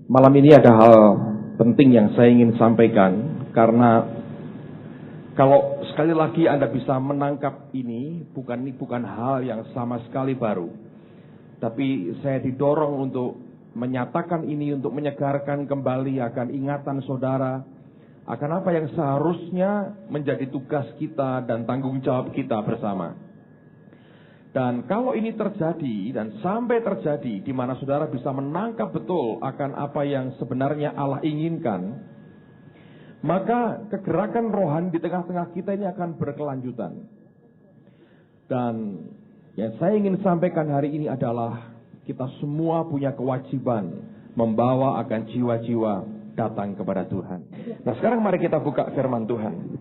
Malam ini ada hal penting yang saya ingin sampaikan, karena kalau sekali lagi Anda bisa menangkap ini bukan hal yang sama sekali baru. Tapi saya didorong untuk menyatakan ini, untuk menyegarkan kembali akan ingatan saudara, akan apa yang seharusnya menjadi tugas kita dan tanggung jawab kita bersama. Dan kalau ini terjadi dan sampai terjadi di mana saudara bisa menangkap betul akan apa yang sebenarnya Allah inginkan, maka kegerakan rohani di tengah-tengah kita ini akan berkelanjutan. Dan yang saya ingin sampaikan hari ini adalah kita semua punya kewajiban membawa akan jiwa-jiwa datang kepada Tuhan. Nah, sekarang mari kita buka firman Tuhan.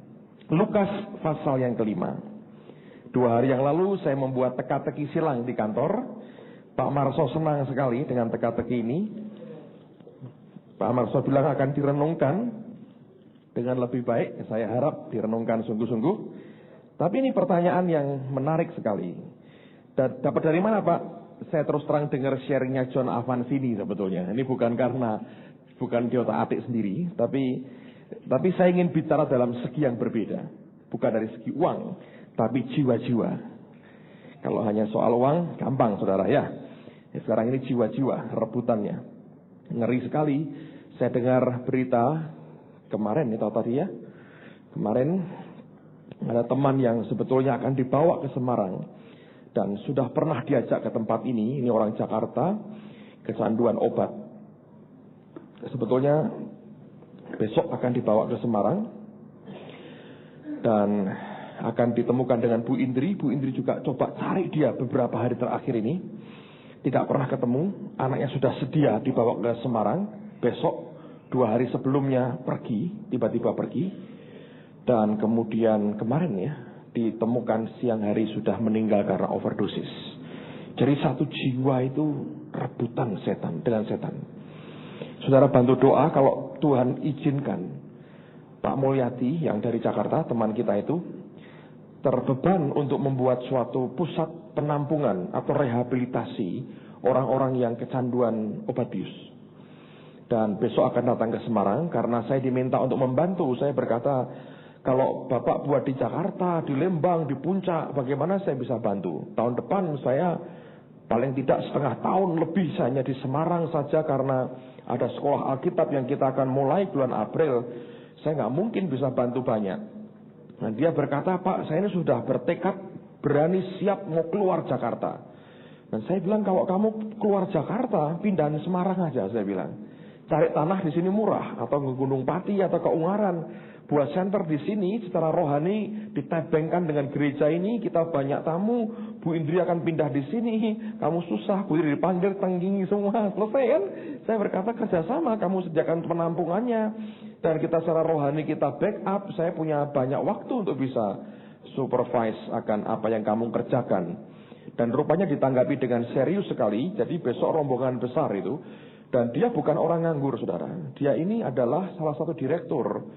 Lukas pasal yang kelima. 2 hari yang lalu saya membuat teka-teki silang di kantor. Pak Marso senang sekali dengan teka-teki ini. Pak Marso bilang akan direnungkan dengan lebih baik. Saya harap direnungkan sungguh-sungguh. Tapi ini pertanyaan yang menarik sekali. Dapat dari mana, Pak? Saya terus terang dengar sharingnya John Avancini sebetulnya. Ini bukan dia otak-atik sendiri, tapi saya ingin bicara dalam segi yang berbeda. Bukan dari segi uang, tapi jiwa-jiwa. Kalau hanya soal uang, gampang saudara ya. Sekarang ini jiwa-jiwa rebutannya. Ngeri sekali. Saya dengar berita kemarin, itu tadi ya. Kemarin ada teman yang sebetulnya akan dibawa ke Semarang. Dan sudah pernah diajak ke tempat ini orang Jakarta, kecanduan obat. Sebetulnya besok akan dibawa ke Semarang. Dan akan ditemukan dengan Bu Indri. Bu Indri juga coba cari dia beberapa hari terakhir ini. Tidak pernah ketemu. Anaknya sudah sedia dibawa ke Semarang. Besok 2 hari sebelumnya tiba-tiba pergi. Dan kemudian kemarin ya, ditemukan siang hari sudah meninggal karena overdosis. Jadi satu jiwa itu rebutan dengan setan. Saudara bantu doa kalau Tuhan izinkan Pak Mulyadi yang dari Jakarta, teman kita itu, terbeban untuk membuat suatu pusat penampungan atau rehabilitasi orang-orang yang kecanduan obat bius. Dan besok akan datang ke Semarang karena saya diminta untuk membantu. Saya berkata, kalau Bapak buat di Jakarta, di Lembang, di Puncak, bagaimana saya bisa bantu? Tahun depan saya paling tidak setengah tahun lebih hanya di Semarang saja karena ada sekolah Alkitab yang kita akan mulai bulan April. Saya nggak mungkin bisa bantu banyak. Nah, dia berkata, Pak, saya ini sudah bertekad, berani, siap mau keluar Jakarta. Dan saya bilang, kalau kamu keluar Jakarta, pindahan Semarang aja, saya bilang. Cari tanah di sini murah, atau ke Gunung Pati, atau ke Ungaran. Buat center di sini, secara rohani, ditebengkan dengan gereja ini, kita banyak tamu, Bu Indri akan pindah di sini, kamu susah, Bu Indri dipanggil, tanggingi semua, selesai kan? Saya berkata, kerjasama, kamu sediakan penampungannya, dan kita secara rohani kita backup, saya punya banyak waktu untuk bisa supervise akan apa yang kamu kerjakan. Dan rupanya ditanggapi dengan serius sekali, jadi besok rombongan besar itu, dan dia bukan orang nganggur, saudara. Dia ini adalah salah satu direktur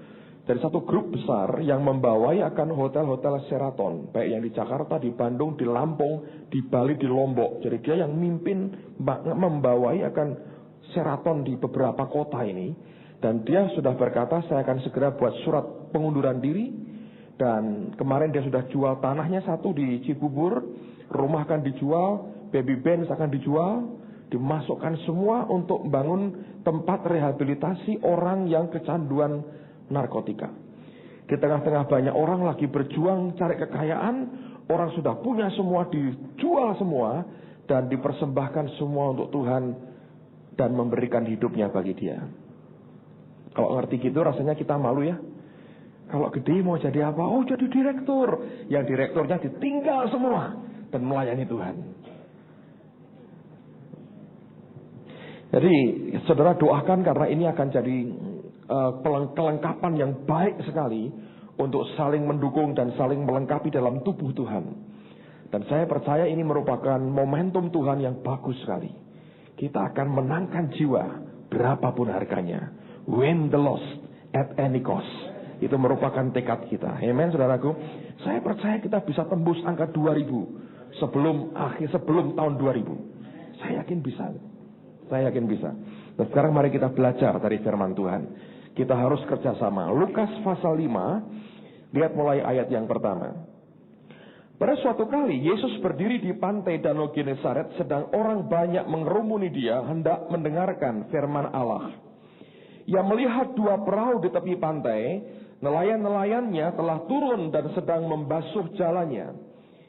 dari satu grup besar yang membawai akan hotel-hotel Sheraton, baik yang di Jakarta, di Bandung, di Lampung, di Bali, di Lombok. Jadi dia yang mimpin membawai akan Sheraton di beberapa kota ini. Dan dia sudah berkata, saya akan segera buat surat pengunduran diri. Dan kemarin dia sudah jual tanahnya satu di Cibubur, rumah akan dijual, baby Benz akan dijual, dimasukkan semua untuk membangun tempat rehabilitasi orang yang kecanduan narkotika. Di tengah-tengah banyak orang lagi berjuang cari kekayaan, orang sudah punya semua, dijual semua, dan dipersembahkan semua untuk Tuhan, dan memberikan hidupnya bagi dia. Kalau ngerti gitu rasanya kita malu ya. Kalau gede mau jadi apa? Oh, jadi direktur. Yang direkturnya ditinggal semua dan melayani Tuhan. Jadi saudara doakan karena ini akan jadi kelengkapan yang baik sekali untuk saling mendukung dan saling melengkapi dalam tubuh Tuhan. Dan saya percaya ini merupakan momentum Tuhan yang bagus sekali. Kita akan menangkan jiwa berapapun harganya. Win the lost at any cost. Itu merupakan tekad kita. Amen, saudaraku. Saya percaya kita bisa tembus angka 2000 sebelum tahun 2000. Saya yakin bisa. Dan sekarang mari kita belajar dari firman Tuhan. Kita harus kerjasama. Lukas pasal 5, lihat mulai ayat yang pertama. Pada suatu kali Yesus berdiri di pantai Danau Genesaret, sedang orang banyak mengerumuni dia hendak mendengarkan firman Allah. Ia melihat dua perahu di tepi pantai, nelayan-nelayannya telah turun dan sedang membasuh jalannya.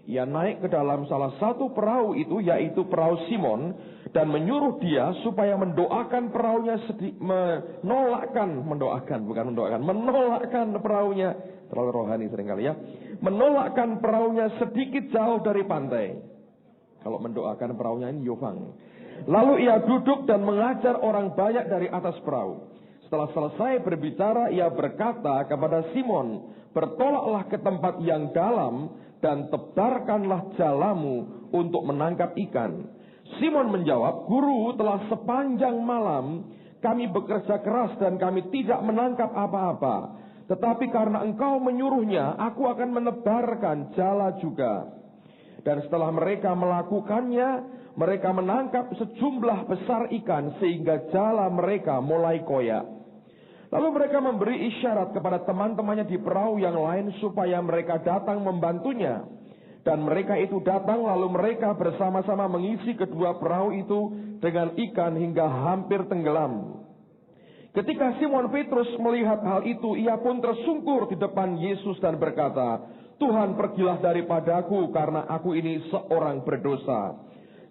Ia naik ke dalam salah satu perahu itu, yaitu perahu Simon, dan menyuruh dia supaya mendoakan perahunya menolakkan perahunya, terlalu rohani seringkali ya, menolakkan perahunya sedikit jauh dari pantai. Kalau mendoakan perahunya ini Yovang. Lalu ia duduk dan mengajar orang banyak dari atas perahu. Setelah selesai berbicara, ia berkata kepada Simon, bertolaklah ke tempat yang dalam dan tebarkanlah jalamu untuk menangkap ikan. Simon menjawab, Guru, telah sepanjang malam kami bekerja keras dan kami tidak menangkap apa-apa. Tetapi karena engkau menyuruhnya, aku akan menebarkan jala juga. Dan setelah mereka melakukannya, mereka menangkap sejumlah besar ikan sehingga jala mereka mulai koyak. Lalu mereka memberi isyarat kepada teman-temannya di perahu yang lain supaya mereka datang membantunya. Dan mereka itu datang, lalu mereka bersama-sama mengisi kedua perahu itu dengan ikan hingga hampir tenggelam. Ketika Simon Petrus melihat hal itu, ia pun tersungkur di depan Yesus dan berkata, Tuhan, pergilah daripadaku karena aku ini seorang berdosa.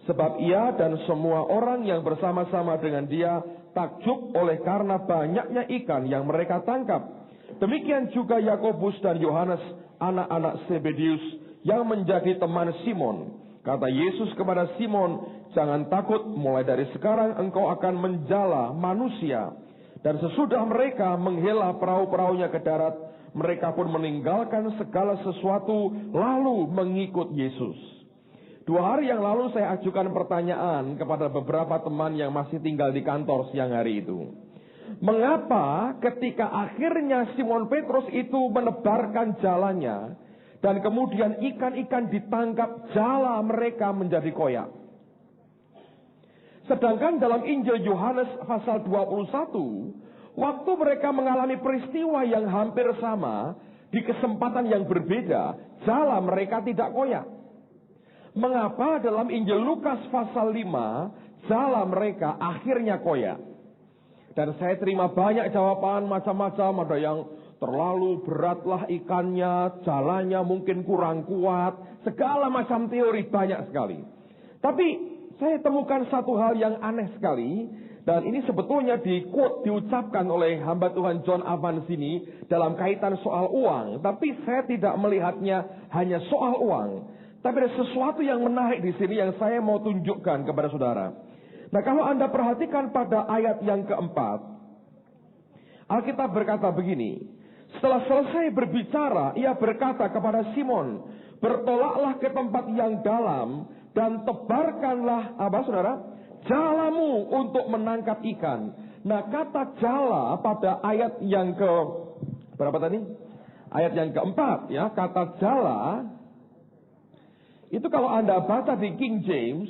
Sebab ia dan semua orang yang bersama-sama dengan dia takjub oleh karena banyaknya ikan yang mereka tangkap. Demikian juga Yakobus dan Yohanes, anak-anak Zebedeus, yang menjadi teman Simon. Kata Yesus kepada Simon, jangan takut, mulai dari sekarang engkau akan menjala manusia. Dan sesudah mereka menghela perahu-perahunya ke darat, mereka pun meninggalkan segala sesuatu lalu mengikut Yesus. 2 hari yang lalu saya ajukan pertanyaan kepada beberapa teman yang masih tinggal di kantor siang hari itu. Mengapa ketika akhirnya Simon Petrus itu menebarkan jalannya, dan kemudian ikan-ikan ditangkap, jala mereka menjadi koyak. Sedangkan dalam Injil Yohanes pasal 21, waktu mereka mengalami peristiwa yang hampir sama, di kesempatan yang berbeda, jala mereka tidak koyak. Mengapa dalam Injil Lukas pasal 5, jala mereka akhirnya koyak? Dan saya terima banyak jawaban macam-macam, ada yang terlalu beratlah ikannya, jalannya mungkin kurang kuat, segala macam teori banyak sekali. Tapi saya temukan satu hal yang aneh sekali, dan ini sebetulnya diucapkan oleh hamba Tuhan John Evans ini dalam kaitan soal uang. Tapi saya tidak melihatnya hanya soal uang. Tapi ada sesuatu yang menarik di sini yang saya mau tunjukkan kepada saudara. Nah, kalau Anda perhatikan pada ayat yang keempat, Alkitab berkata begini, setelah selesai berbicara, ia berkata kepada Simon, bertolaklah ke tempat yang dalam dan tebarkanlah, apa saudara? Jalamu untuk menangkap ikan. Nah, kata jala pada ayat yang ke, berapa tadi? Ayat yang keempat, ya, kata jala, itu kalau Anda baca di King James,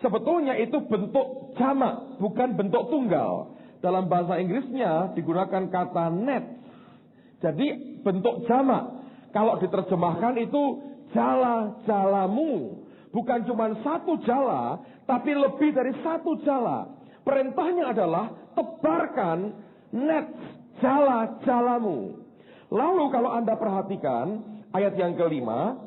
sebetulnya itu bentuk jamak, bukan bentuk tunggal. Dalam bahasa Inggrisnya digunakan kata net. Jadi bentuk jamak. Kalau diterjemahkan itu jala-jalamu. Bukan cuma satu jala, tapi lebih dari satu jala. Perintahnya adalah tebarkan net jala-jalamu. Lalu kalau Anda perhatikan ayat yang kelima,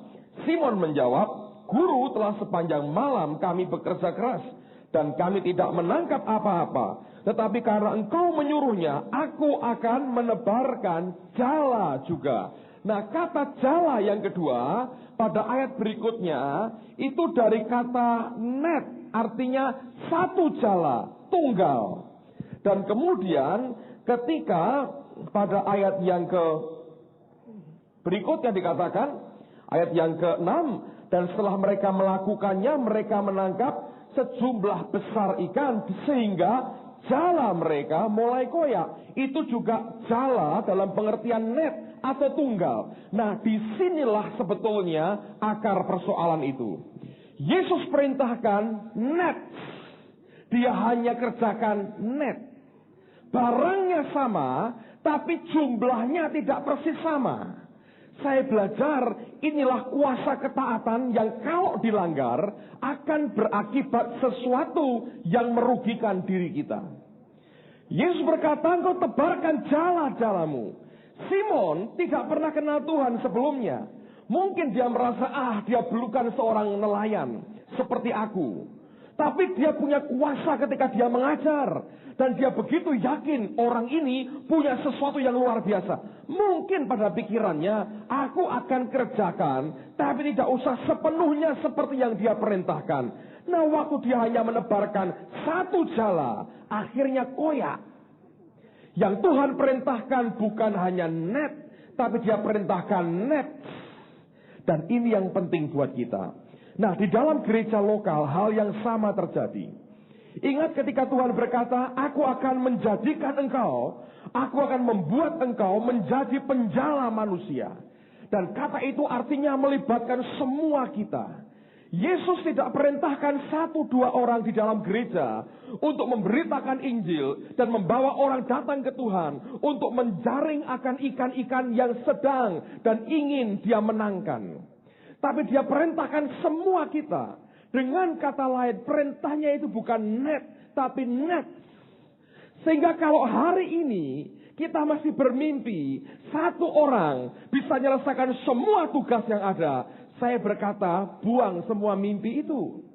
Simon menjawab, Guru, telah sepanjang malam kami bekerja keras dan kami tidak menangkap apa-apa. Tetapi karena engkau menyuruhnya, aku akan menebarkan jala juga. Nah, kata jala yang kedua pada ayat berikutnya itu dari kata net, artinya satu jala, tunggal. Dan kemudian ketika pada ayat yang berikutnya dikatakan, ayat yang ke-6, dan setelah mereka melakukannya, mereka menangkap sejumlah besar ikan sehingga jala mereka mulai koyak. Itu juga jala dalam pengertian net atau tunggal. Nah, disinilah sebetulnya akar persoalan itu. Yesus perintahkan net. Dia hanya kerjakan net. Barangnya sama, tapi jumlahnya tidak persis sama. Saya belajar, inilah kuasa ketaatan yang kalau dilanggar akan berakibat sesuatu yang merugikan diri kita. Yesus berkata, engkau tebarkan jala-jalamu. Simon tidak pernah kenal Tuhan sebelumnya. Mungkin dia merasa, dia bukan seorang nelayan seperti aku. Tapi dia punya kuasa ketika dia mengajar. Dan dia begitu yakin orang ini punya sesuatu yang luar biasa. Mungkin pada pikirannya, aku akan kerjakan, tapi tidak usah sepenuhnya seperti yang dia perintahkan. Nah, waktu dia hanya menebarkan satu jala, akhirnya koyak. Yang Tuhan perintahkan bukan hanya net, tapi dia perintahkan net. Dan ini yang penting buat kita. Nah, di dalam gereja lokal hal yang sama terjadi. Ingat ketika Tuhan berkata, aku akan menjadikan engkau, aku akan membuat engkau menjadi penjala manusia. Dan kata itu artinya melibatkan semua kita. Yesus tidak perintahkan 1-2 orang di dalam gereja untuk memberitakan Injil dan membawa orang datang ke Tuhan untuk menjaring akan ikan-ikan yang sedang dan ingin dia menangkan. Tapi dia perintahkan semua kita. Dengan kata lain, perintahnya itu bukan net, tapi net. Sehingga kalau hari ini kita masih bermimpi, satu orang bisa menyelesaikan semua tugas yang ada. Saya berkata, buang semua mimpi itu.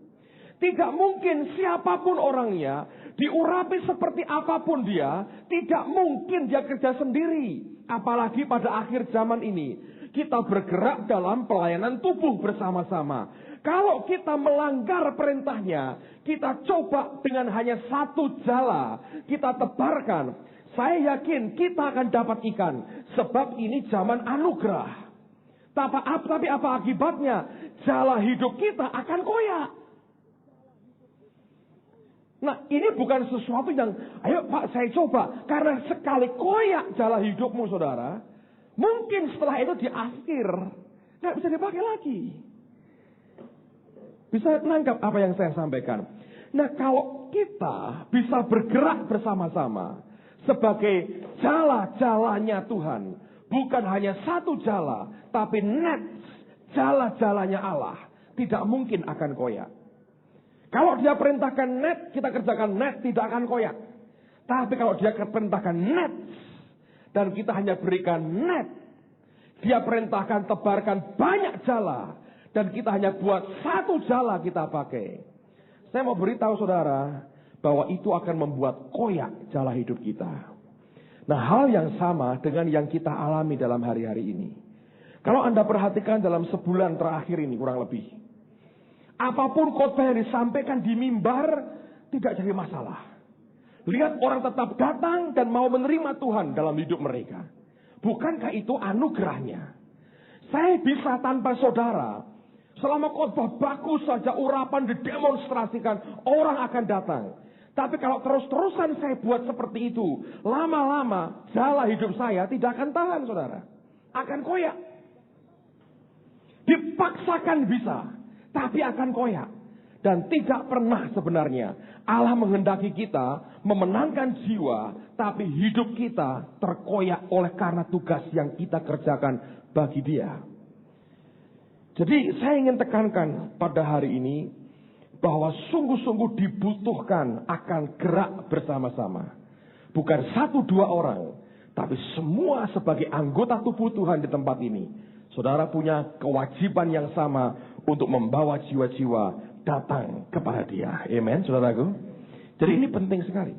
Tidak mungkin siapapun orangnya, diurapi seperti apapun dia, tidak mungkin dia kerja sendiri. Apalagi pada akhir zaman ini, kita bergerak dalam pelayanan tubuh bersama-sama. Kalau kita melanggar perintahnya, kita coba dengan hanya satu jala, kita tebarkan. Saya yakin kita akan dapat ikan, sebab ini zaman anugerah. Tapi apa akibatnya? Jala hidup kita akan koyak. Nah, ini bukan sesuatu yang, ayo Pak saya coba. Karena sekali koyak jala hidupmu saudara, mungkin setelah itu di akhir nggak bisa dipakai lagi. Bisa menangkap apa yang saya sampaikan. Nah, kalau kita bisa bergerak bersama-sama sebagai jala-jalanya Tuhan, bukan hanya satu jala, tapi net jala-jalanya Allah, tidak mungkin akan koyak. Kalau dia perintahkan net, kita kerjakan net, tidak akan koyak. Tapi kalau dia perintahkan net, dan kita hanya berikan net, dia perintahkan tebarkan banyak jala, dan kita hanya buat satu jala kita pakai. Saya mau beritahu saudara, bahwa itu akan membuat koyak jala hidup kita. Nah, hal yang sama dengan yang kita alami dalam hari-hari ini. Kalau Anda perhatikan dalam sebulan terakhir ini kurang lebih. Apapun khotbah yang disampaikan di mimbar tidak jadi masalah. Lihat orang tetap datang dan mau menerima Tuhan dalam hidup mereka. Bukankah itu anugerahnya? Saya bisa tanpa saudara. Selama khotbah bagus saja urapan didemonstrasikan, orang akan datang. Tapi kalau terus-terusan saya buat seperti itu, lama-lama jala hidup saya tidak akan tahan saudara. Akan koyak. Dipaksakan bisa, tapi akan koyak. Dan tidak pernah sebenarnya Allah menghendaki kita memenangkan jiwa, tapi hidup kita terkoyak oleh karena tugas yang kita kerjakan bagi Dia. Jadi saya ingin tekankan pada hari ini bahwa sungguh-sungguh dibutuhkan akan gerak bersama-sama. Bukan 1-2 orang, tapi semua sebagai anggota tubuh Tuhan di tempat ini. Saudara punya kewajiban yang sama untuk membawa jiwa-jiwa datang kepada Dia. Amen, saudaraku. Jadi ini penting sekali.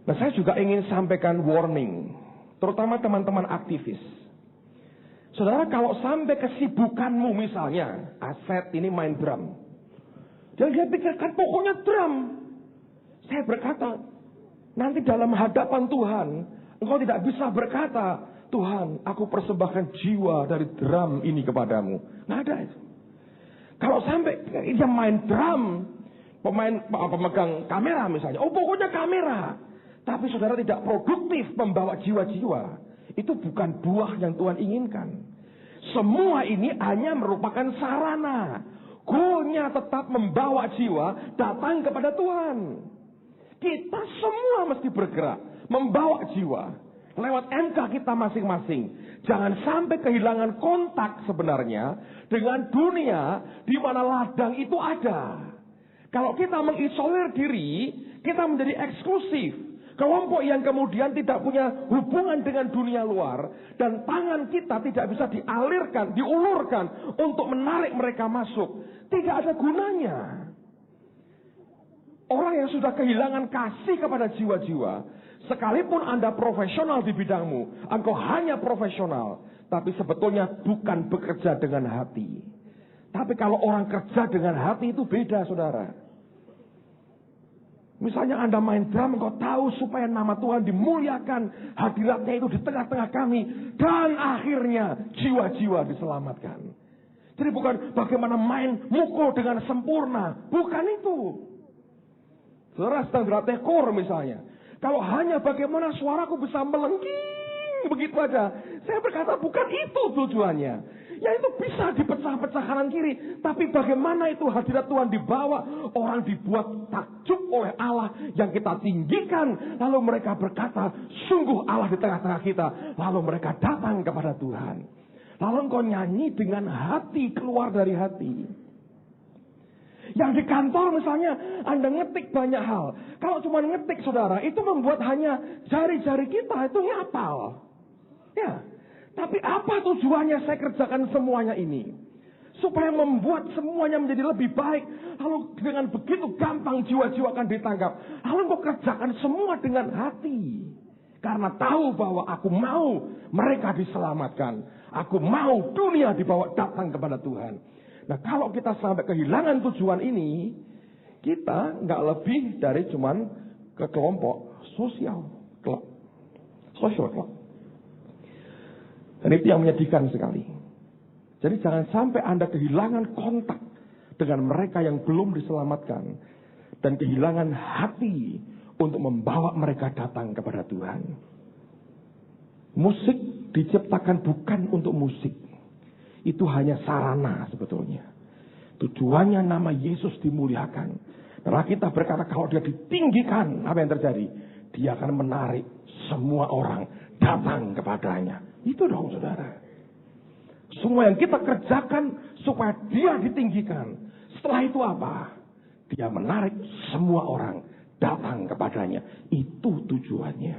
Nah, saya juga ingin sampaikan warning, terutama teman-teman aktivis. Saudara, kalau sampai kesibukanmu misalnya, Aset ini main drum. Dan dia pikirkan pokoknya drum. Saya berkata, nanti dalam hadapan Tuhan, engkau tidak bisa berkata, Tuhan, aku persembahkan jiwa dari drum ini kepadamu. Nggak ada itu. Kalau sampai dia main drum, pemegang kamera misalnya, oh pokoknya kamera. Tapi saudara tidak produktif membawa jiwa-jiwa. Itu bukan buah yang Tuhan inginkan. Semua ini hanya merupakan sarana Goalnya tetap membawa jiwa datang kepada Tuhan. Kita semua mesti bergerak membawa jiwa lewat MK kita masing-masing. Jangan sampai kehilangan kontak sebenarnya dengan dunia di mana ladang itu ada. Kalau kita mengisolir diri, kita menjadi eksklusif. Kelompok yang kemudian tidak punya hubungan dengan dunia luar. Dan tangan kita tidak bisa dialirkan, diulurkan untuk menarik mereka masuk. Tidak ada gunanya. Orang yang sudah kehilangan kasih kepada jiwa-jiwa, sekalipun Anda profesional di bidangmu, engkau hanya profesional, tapi sebetulnya bukan bekerja dengan hati. Tapi kalau orang kerja dengan hati itu beda, saudara. Misalnya Anda main drum, engkau tahu supaya nama Tuhan dimuliakan, hadiratnya itu di tengah-tengah kami, dan akhirnya jiwa-jiwa diselamatkan. Jadi bukan bagaimana main mukul dengan sempurna, bukan itu. Saudara sedang berlatih kor misalnya, kalau hanya bagaimana suaraku bisa melengking begitu aja, saya berkata bukan itu tujuannya. Ya itu bisa dipecah-pecah kanan kiri, tapi bagaimana itu hadirat Tuhan dibawa, orang dibuat takjub oleh Allah yang kita tinggikan, lalu mereka berkata, sungguh Allah di tengah-tengah kita, lalu mereka datang kepada Tuhan. Lalu engkau nyanyi dengan hati, keluar dari hati. Yang di kantor misalnya, Anda ngetik banyak hal. Kalau cuma ngetik, saudara, itu membuat hanya jari-jari kita itu ngapal. Ya. Tapi apa tujuannya saya kerjakan semuanya ini? Supaya membuat semuanya menjadi lebih baik. Lalu dengan begitu gampang jiwa-jiwa akan ditangkap. Lalu kau kerjakan semua dengan hati. Karena tahu bahwa aku mau mereka diselamatkan. Aku mau dunia dibawa datang kepada Tuhan. Nah kalau kita sampai kehilangan tujuan ini, kita nggak lebih dari cuman ke kelompok sosial club. Social club. Dan itu yang menyedihkan sekali. Jadi jangan sampai Anda kehilangan kontak dengan mereka yang belum diselamatkan. Dan kehilangan hati untuk membawa mereka datang kepada Tuhan. Musik diciptakan bukan untuk musik. Itu hanya sarana sebetulnya. Tujuannya nama Yesus dimuliakan. Karena kita berkata kalau dia ditinggikan, apa yang terjadi? Dia akan menarik semua orang datang kepadanya. Itu dong saudara. Semua yang kita kerjakan supaya dia ditinggikan. Setelah itu apa? Dia menarik semua orang datang kepadanya. Itu tujuannya.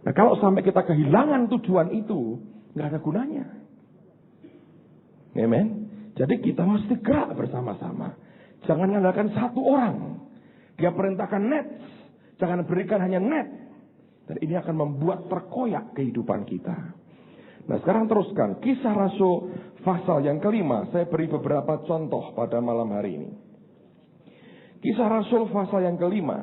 Nah kalau sampai kita kehilangan tujuan itu, nggak ada gunanya. Amen. Jadi kita mesti gerak bersama-sama. Jangan mengandalkan satu orang. Dia perintahkan net. Jangan berikan hanya net. Dan ini akan membuat terkoyak kehidupan kita. Nah sekarang teruskan. Kisah Rasul pasal yang kelima. Saya beri beberapa contoh pada malam hari ini. Kisah Rasul pasal yang kelima.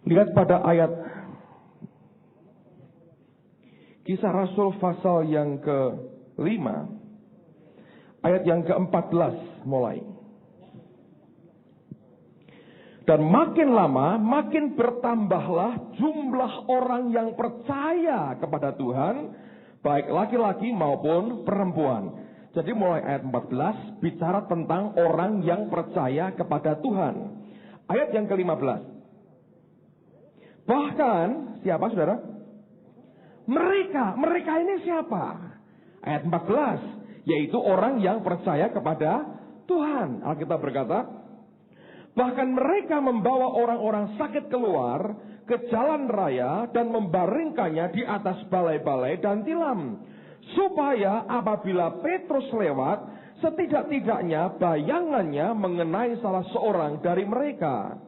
Lihat pada ayat. Kisah Rasul pasal yang kelima. Ayat yang ke-14 mulai. Dan makin lama, makin bertambahlah jumlah orang yang percaya kepada Tuhan, baik laki-laki maupun perempuan. Jadi mulai ayat 14, bicara tentang orang yang percaya kepada Tuhan. Ayat yang ke-15. Bahkan, siapa saudara? Mereka ini siapa? Ayat 14, yaitu orang yang percaya kepada Tuhan. Alkitab berkata, bahkan mereka membawa orang-orang sakit keluar ke jalan raya dan membaringkannya di atas balai-balai dan tilam. Supaya apabila Petrus lewat, setidak-tidaknya bayangannya mengenai salah seorang dari mereka.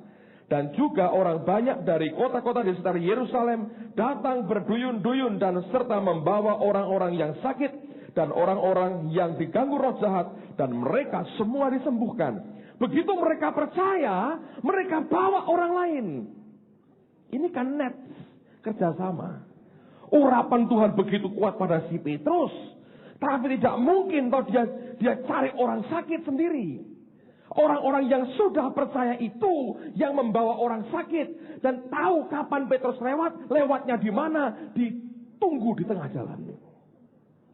Dan juga orang banyak dari kota-kota di sekitar Yerusalem datang berduyun-duyun dan serta membawa orang-orang yang sakit dan orang-orang yang diganggu roh jahat. Dan mereka semua disembuhkan. Begitu mereka percaya, mereka bawa orang lain. Ini kan net kerjasama. Urapan Tuhan begitu kuat pada si Petrus, tapi tidak mungkin toh dia cari orang sakit sendiri. Orang-orang yang sudah percaya itu yang membawa orang sakit dan tahu kapan Petrus lewatnya di mana, ditunggu di tengah jalan.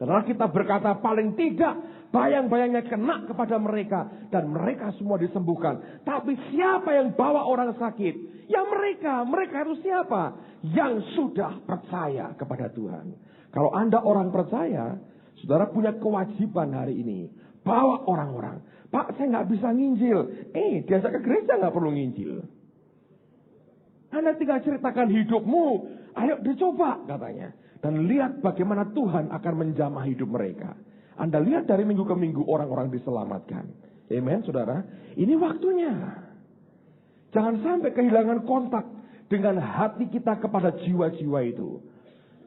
Karena kita berkata paling tidak bayang-bayangnya kena kepada mereka, dan mereka semua disembuhkan. Tapi siapa yang bawa orang sakit? Ya mereka harus siapa? Yang sudah percaya kepada Tuhan. Kalau Anda orang percaya, saudara punya kewajiban hari ini. Bawa orang-orang. Pak, saya nggak bisa nginjil. Diajak ke gereja nggak perlu nginjil. Anda tinggal ceritakan hidupmu. Ayo dicoba katanya. Dan lihat bagaimana Tuhan akan menjamah hidup mereka. Anda lihat dari minggu ke minggu orang-orang diselamatkan. Amen, saudara. Ini waktunya. Jangan sampai kehilangan kontak dengan hati kita kepada jiwa-jiwa itu.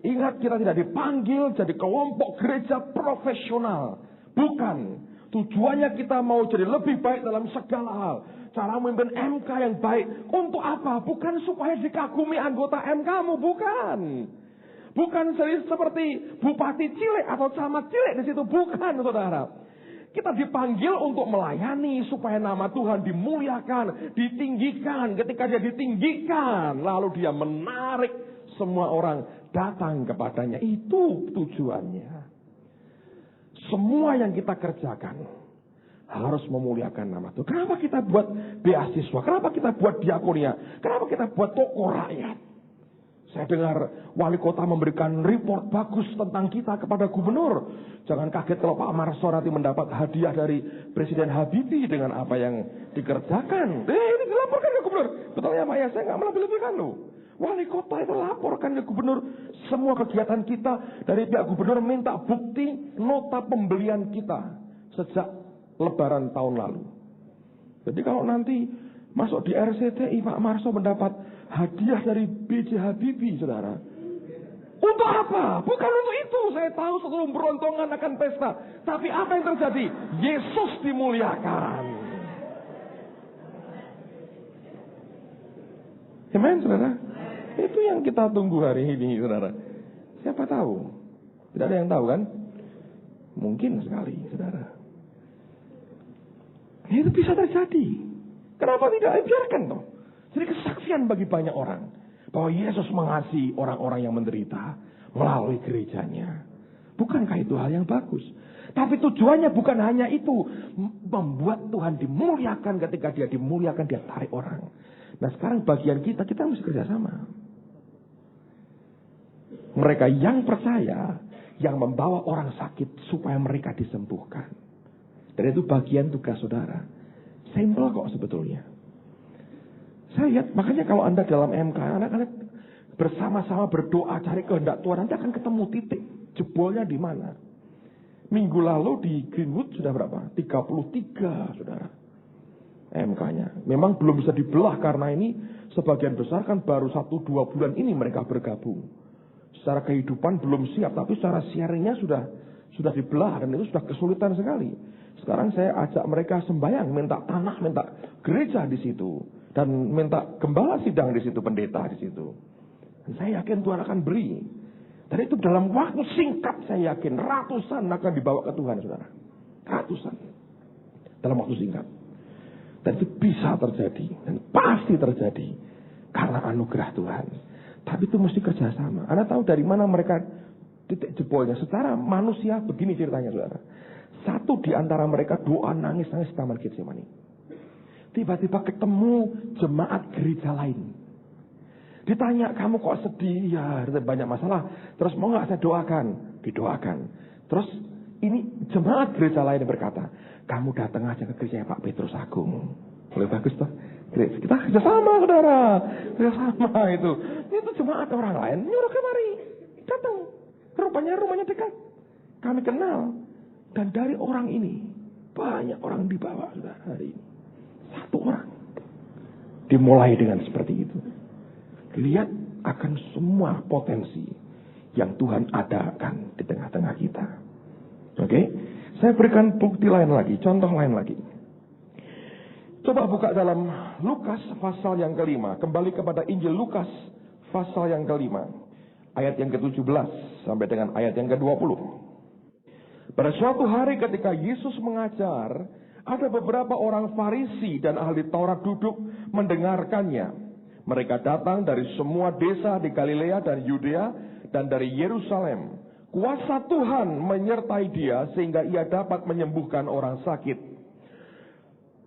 Ingat, kita tidak dipanggil jadi kelompok gereja profesional. Bukan. Tujuannya kita mau jadi lebih baik dalam segala hal. Cara memimpin MK yang baik. Untuk apa? Bukan supaya dikagumi anggota MK-mu. Bukan. Bukan seperti bupati cilik atau camat cilik di situ. Bukan, saudara. Kita dipanggil untuk melayani supaya nama Tuhan dimuliakan, ditinggikan. Ketika dia ditinggikan, lalu dia menarik semua orang datang kepadanya. Itu tujuannya. Semua yang kita kerjakan harus memuliakan nama Tuhan. Kenapa kita buat beasiswa? Kenapa kita buat diakonia? Kenapa kita buat toko rakyat? Saya dengar wali kota memberikan report bagus tentang kita kepada gubernur. Jangan kaget kalau Pak Marso nanti mendapat hadiah dari Presiden Habibie dengan apa yang dikerjakan. Ini dilaporkan ke gubernur. Betul ya Pak ya, saya nggak melebih-lebihkan loh. Wali kota itu laporkan ke gubernur semua kegiatan kita. Dari pihak gubernur minta bukti nota pembelian kita sejak Lebaran tahun lalu. Jadi kalau nanti masuk di RCTI Pak Marso mendapat hadiah dari B.J. Habibie, saudara. Untuk apa? Bukan untuk itu. Saya tahu seluruh berontongan akan pesta. Tapi apa yang terjadi? Yesus dimuliakan. Amen, saudara. Itu yang kita tunggu hari ini, saudara. Siapa tahu? Tidak ada yang tahu kan? Mungkin sekali, saudara. Itu bisa terjadi. Kenapa tidak? Biarkan toh. Jadi kesaksian bagi banyak orang. Bahwa Yesus mengasihi orang-orang yang menderita melalui gerejanya. Bukankah itu hal yang bagus? Tapi tujuannya bukan hanya itu. Membuat Tuhan dimuliakan. Ketika dia dimuliakan, dia tarik orang. Nah sekarang bagian kita mesti kerjasama. Mereka yang percaya, yang membawa orang sakit supaya mereka disembuhkan. Dan itu bagian tugas saudara. Simpel kok sebetulnya. Saya lihat, makanya kalau Anda dalam MK, Anda bersama-sama berdoa cari kehendak Tuhan, Anda akan ketemu titik jebolnya di mana. Minggu lalu di Greenwood sudah berapa? 33, saudara. MK-nya. Memang belum bisa dibelah karena ini sebagian besar kan baru 1-2 bulan ini mereka bergabung. Secara kehidupan belum siap, tapi secara sharingnya sudah dibelah dan itu sudah kesulitan sekali. Sekarang saya ajak mereka sembahyang, minta tanah, minta gereja di situ, dan minta gembala sidang di situ, pendeta di situ. Dan saya yakin Tuhan akan beri. Dan itu dalam waktu singkat saya yakin ratusan akan dibawa ke Tuhan, saudara. Ratusan dalam waktu singkat. Dan itu bisa terjadi dan pasti terjadi karena anugerah Tuhan. Tapi itu mesti kerjasama. Anda tahu dari mana mereka titik jebolnya? Secara manusia begini ceritanya, saudara. Satu di antara mereka doa nangis-nangis di Taman Getsemani. Tiba-tiba ketemu jemaat gereja lain. Ditanya, kamu kok sedih? Ya, banyak masalah. Terus mau gak saya doakan? Didoakan. Terus ini jemaat gereja lain yang berkata, kamu datang aja ke gereja Pak Petrus Agung. Boleh bagus toh? Kita kerjasama, saudara. Kerjasama itu. Itu jemaat orang lain nyuruh kemari. Datang. Rupanya rumahnya dekat. Kami kenal. Dan dari orang ini banyak orang dibawa, saudara, hari ini. Satu orang. Dimulai dengan seperti itu. Lihat akan semua potensi yang Tuhan adakan di tengah-tengah kita. Oke? Saya berikan bukti lain lagi, contoh lain lagi. Coba buka dalam Lukas pasal yang kelima. Kembali kepada Injil Lukas pasal yang kelima. Ayat yang ke-17 sampai dengan ayat yang ke-20. Pada suatu hari ketika Yesus mengajar, ada beberapa orang Farisi dan ahli Taurat duduk mendengarkannya. Mereka datang dari semua desa di Galilea dan Yudea dan dari Yerusalem. Kuasa Tuhan menyertai dia sehingga ia dapat menyembuhkan orang sakit.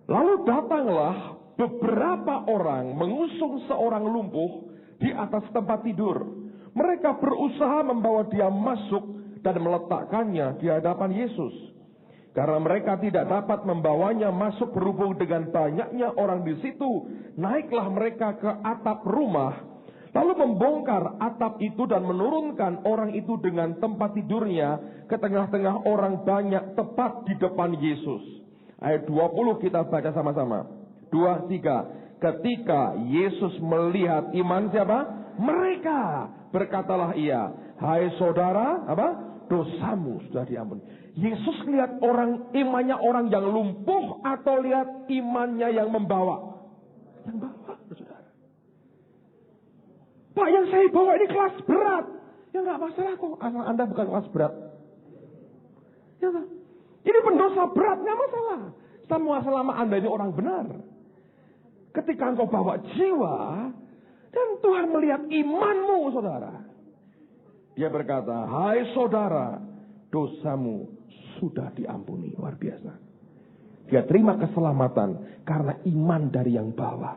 Lalu datanglah beberapa orang mengusung seorang lumpuh di atas tempat tidur. Mereka berusaha membawa dia masuk dan meletakkannya di hadapan Yesus. Karena mereka tidak dapat membawanya masuk berhubung dengan banyaknya orang di situ, naiklah mereka ke atap rumah, lalu membongkar atap itu dan menurunkan orang itu dengan tempat tidurnya ke tengah-tengah orang banyak tepat di depan Yesus. Ayat 20 kita baca sama-sama. 2, 3. Ketika Yesus melihat iman siapa? Mereka. Berkatalah ia, hai saudara, dosamu sudah diampuni. Yesus lihat imannya orang yang lumpuh atau lihat imannya yang membawa? Yang bawa, saudara. Pak, yang saya bawa ini kelas berat. Ya nggak masalah kok, asal Anda bukan kelas berat. Ya kan? Ini pendosa berat, nggak masalah. Selama Anda ini orang benar. Ketika engkau bawa jiwa, dan Tuhan melihat imanmu, saudara. Dia berkata, hai saudara, dosamu sudah diampuni. Luar biasa. Dia terima keselamatan karena iman dari yang bawa.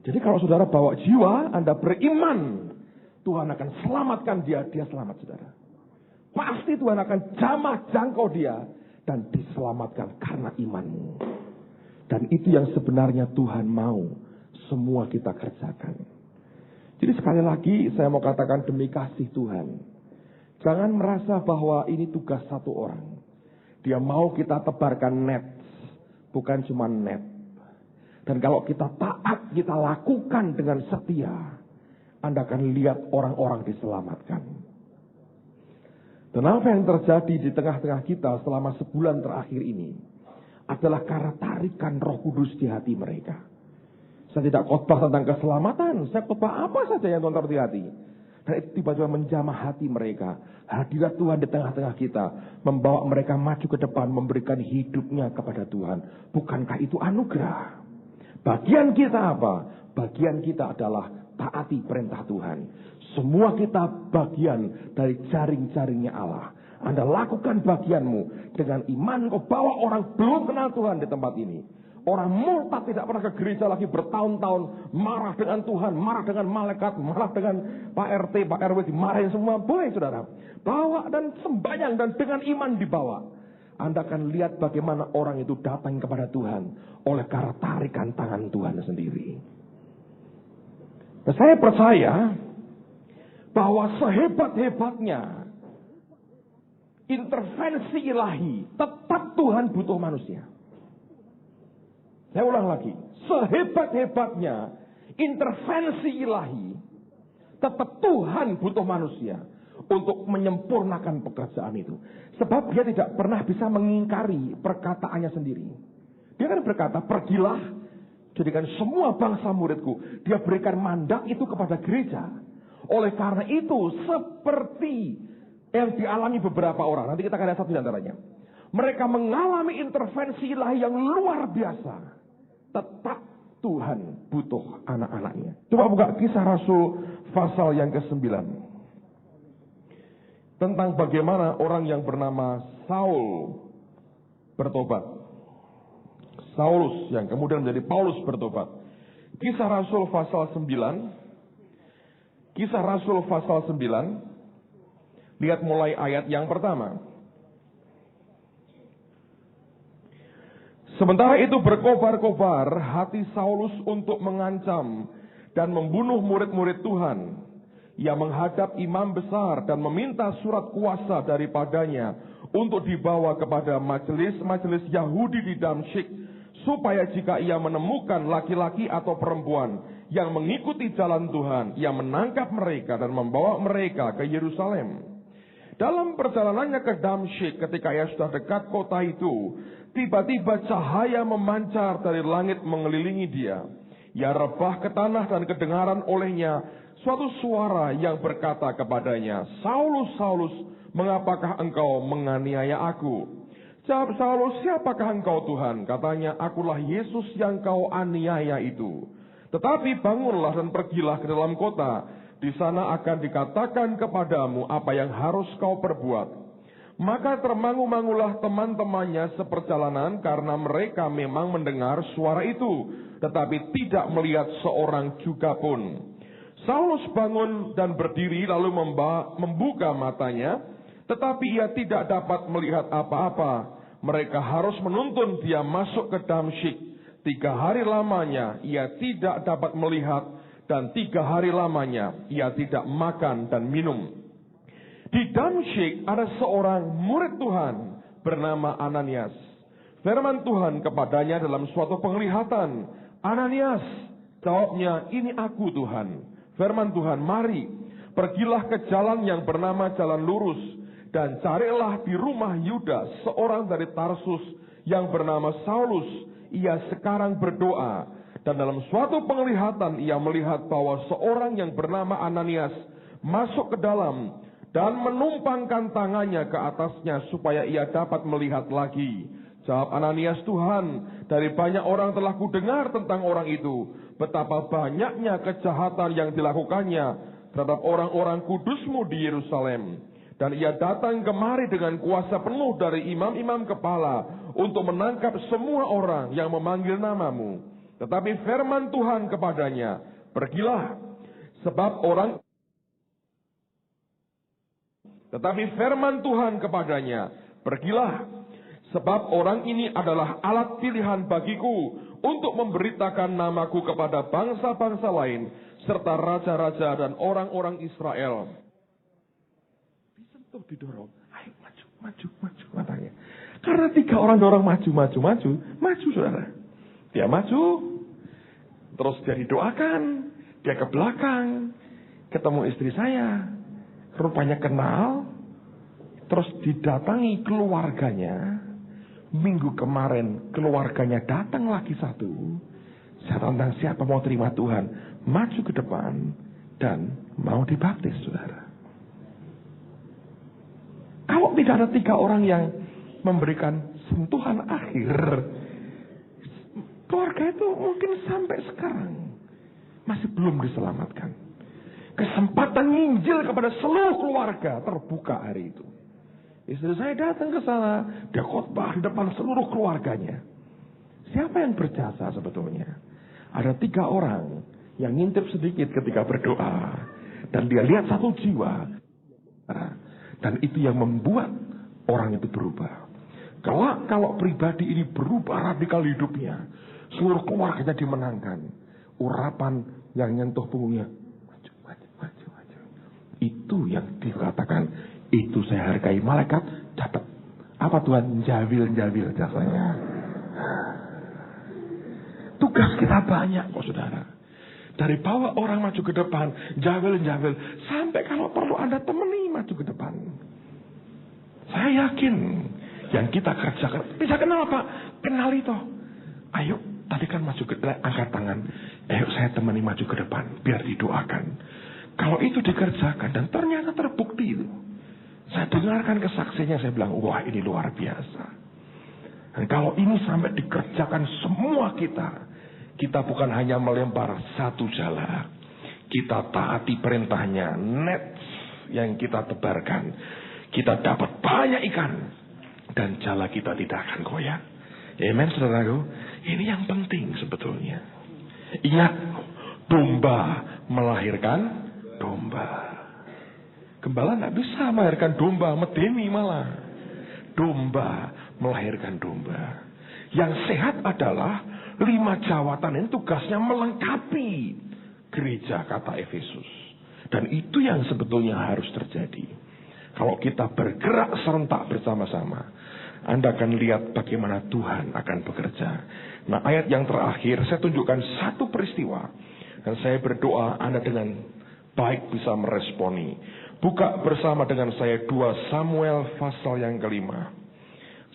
Jadi kalau saudara bawa jiwa, Anda beriman, Tuhan akan selamatkan dia selamat, saudara. Pasti Tuhan akan jamah jangkau dia dan diselamatkan karena imanmu. Dan itu yang sebenarnya Tuhan mau semua kita kerjakan. Jadi sekali lagi saya mau katakan demi kasih Tuhan. Jangan merasa bahwa ini tugas satu orang. Dia mau kita tebarkan net, bukan cuma net. Dan kalau kita taat, kita lakukan dengan setia, Anda akan lihat orang-orang diselamatkan. Dan apa yang terjadi di tengah-tengah kita selama sebulan terakhir ini adalah karena tarikan Roh Kudus di hati mereka. Saya tidak khotbah tentang keselamatan, saya khotbah apa saja yang Tuhan taruh di hati. Dan itu tiba-tiba menjamah hati mereka. Hadirat Tuhan di tengah-tengah kita, membawa mereka maju ke depan, memberikan hidupnya kepada Tuhan. Bukankah itu anugerah? Bagian kita apa? Bagian kita adalah taati perintah Tuhan. Semua kita bagian dari jaring-jaringnya Allah. Anda lakukan bagianmu dengan iman. Kau bawa orang belum kenal Tuhan di tempat ini. Orang murtad tidak pernah ke gereja lagi bertahun-tahun, marah dengan Tuhan, marah dengan malaikat, marah dengan Pak RT, Pak RW, dimarahin semua. Boleh saudara, bawa dan sembahyang dan dengan iman dibawa. Anda akan lihat bagaimana orang itu datang kepada Tuhan oleh karena tarikan tangan Tuhan sendiri. Nah, saya percaya bahwa sehebat-hebatnya intervensi ilahi, tetap Tuhan butuh manusia. Saya ulang lagi, sehebat-hebatnya intervensi ilahi, tetap Tuhan butuh manusia untuk menyempurnakan pekerjaan itu. Sebab dia tidak pernah bisa mengingkari perkataannya sendiri. Dia kan berkata, pergilah, jadikan semua bangsa muridku. Dia berikan mandat itu kepada gereja. Oleh karena itu, seperti yang dialami beberapa orang, nanti kita akan lihat satu di antaranya. Mereka mengalami intervensi ilahi yang luar biasa. Tetap Tuhan butuh anak-anaknya. Coba buka Kisah Rasul pasal yang ke-9. Tentang bagaimana orang yang bernama Saul bertobat. Saulus yang kemudian menjadi Paulus bertobat. Kisah Rasul pasal 9. Kisah Rasul pasal 9. Lihat mulai ayat yang pertama. Sementara itu berkobar-kobar hati Saulus untuk mengancam dan membunuh murid-murid Tuhan. Ia menghadap imam besar dan meminta surat kuasa daripadanya untuk dibawa kepada majelis-majelis Yahudi di Damsyik, supaya jika ia menemukan laki-laki atau perempuan yang mengikuti jalan Tuhan, ia menangkap mereka dan membawa mereka ke Yerusalem. Dalam perjalanannya ke Damsyik, ketika ia sudah dekat kota itu, tiba-tiba cahaya memancar dari langit mengelilingi dia. Ia rebah ke tanah dan kedengaran olehnya suatu suara yang berkata kepadanya, Saulus, Saulus, mengapakah engkau menganiaya aku? Jawab Saulus, siapakah engkau Tuhan? Katanya, akulah Yesus yang kau aniaya itu. Tetapi bangunlah dan pergilah ke dalam kota. Di sana akan dikatakan kepadamu apa yang harus kau perbuat. Maka termangu-mangulah teman-temannya seperjalanan karena mereka memang mendengar suara itu, tetapi tidak melihat seorang juga pun. Saulus bangun dan berdiri lalu membuka matanya, tetapi ia tidak dapat melihat apa-apa. Mereka harus menuntun dia masuk ke Damsyik. 3 hari lamanya ia tidak dapat melihat, dan 3 hari lamanya ia tidak makan dan minum. Di Damsyik ada seorang murid Tuhan bernama Ananias. Firman Tuhan kepadanya dalam suatu penglihatan, "Ananias," jawabnya, "Ini aku Tuhan." Firman Tuhan, "Mari, pergilah ke jalan yang bernama Jalan Lurus, dan carilah di rumah Yudas seorang dari Tarsus yang bernama Saulus. Ia sekarang berdoa." Dan dalam suatu penglihatan ia melihat bahwa seorang yang bernama Ananias masuk ke dalam dan menumpangkan tangannya ke atasnya supaya ia dapat melihat lagi. Jawab Ananias, "Tuhan, dari banyak orang telah kudengar tentang orang itu, betapa banyaknya kejahatan yang dilakukannya terhadap orang-orang kudus-Mu di Yerusalem. Dan ia datang kemari dengan kuasa penuh dari imam-imam kepala untuk menangkap semua orang yang memanggil nama-Mu. Tetapi firman Tuhan kepadanya, Pergilah, sebab orang ini adalah alat pilihan bagiku untuk memberitakan namaku kepada bangsa-bangsa lain, serta raja-raja dan orang-orang Israel." Disentuh, didorong. "Ayo maju, matanya. Karena 3 orang dorong maju, saudara. Dia maju, terus dia didoakan, dia ke belakang, ketemu istri saya, rupanya kenal, terus didatangi keluarganya. Minggu kemarin keluarganya datang lagi satu. Saya tantang siapa mau terima Tuhan, maju ke depan dan mau dibaptis, saudara. Kalau tidak ada 3 orang yang memberikan sentuhan akhir, keluarga itu mungkin sampai sekarang masih belum diselamatkan. Kesempatan nginjil kepada seluruh keluarga terbuka hari itu. Istri saya datang ke sana, dia khotbah di depan seluruh keluarganya. Siapa yang berjasa sebetulnya? Ada 3 orang yang ngintip sedikit ketika berdoa, dan dia lihat 1 jiwa, dan itu yang membuat orang itu berubah. Kalau pribadi ini berubah radikal hidupnya, seluruh keluarganya dimenangkan, urapan yang nyentuh punggungnya, maju. Itu yang dikatakan, itu saya hargai. Malaikat dapat apa Tuhan? Jawil jasanya. Tugas kita banyak kok, saudara. Dari bawa orang maju ke depan, jawil, sampai kalau perlu Anda temani maju ke depan. Saya yakin yang kita kerjakan, bisa kenal Pak? Kenal itu. Ayo, tadi kan maju ke depan, angkat tangan. Ayo saya temani maju ke depan, biar didoakan. Kalau itu dikerjakan dan ternyata terbukti itu, saya dengarkan kesaksiannya, saya bilang, wah ini luar biasa. Dan kalau ini sampai dikerjakan semua kita bukan hanya melempar 1 jala, kita taati perintahnya, nets yang kita tebarkan, kita dapat banyak ikan, dan jala kita tidak akan goyah. Amen, saudaraku. Ini yang penting sebetulnya. Ingat, domba melahirkan domba. Gembala tidak bisa melahirkan domba, medeni malah. Domba melahirkan domba. Yang sehat adalah 5 jawatan ini tugasnya melengkapi gereja, kata Efesus. Dan itu yang sebetulnya harus terjadi. Kalau kita bergerak serentak bersama-sama, Anda akan lihat bagaimana Tuhan akan bekerja. Nah, ayat yang terakhir saya tunjukkan 1 peristiwa, dan saya berdoa Anda dengan baik bisa meresponi. Buka bersama dengan saya 2 Samuel pasal yang ke-5.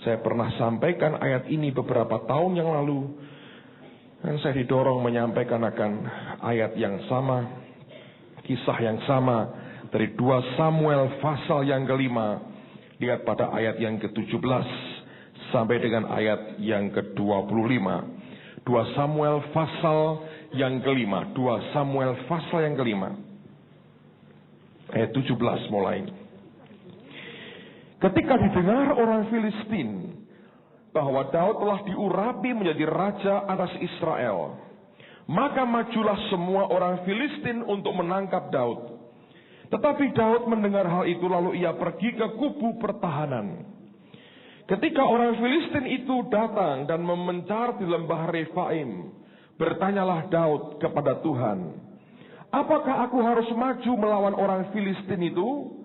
Saya pernah sampaikan ayat ini beberapa tahun yang lalu, dan saya didorong menyampaikan akan ayat yang sama, kisah yang sama dari 2 Samuel pasal yang ke-5. Lihat pada ayat yang ke-17 sampai dengan ayat yang ke-25. 2 Samuel pasal yang ke-5. 2 Samuel pasal yang ke-5. Ayat 17 mulai. Ketika didengar orang Filistin bahwa Daud telah diurapi menjadi raja atas Israel, maka majulah semua orang Filistin untuk menangkap Daud. Tetapi Daud mendengar hal itu, lalu ia pergi ke kubu pertahanan. Ketika orang Filistin itu datang dan memencar di lembah Refaim, bertanyalah Daud kepada Tuhan, apakah aku harus maju melawan orang Filistin itu?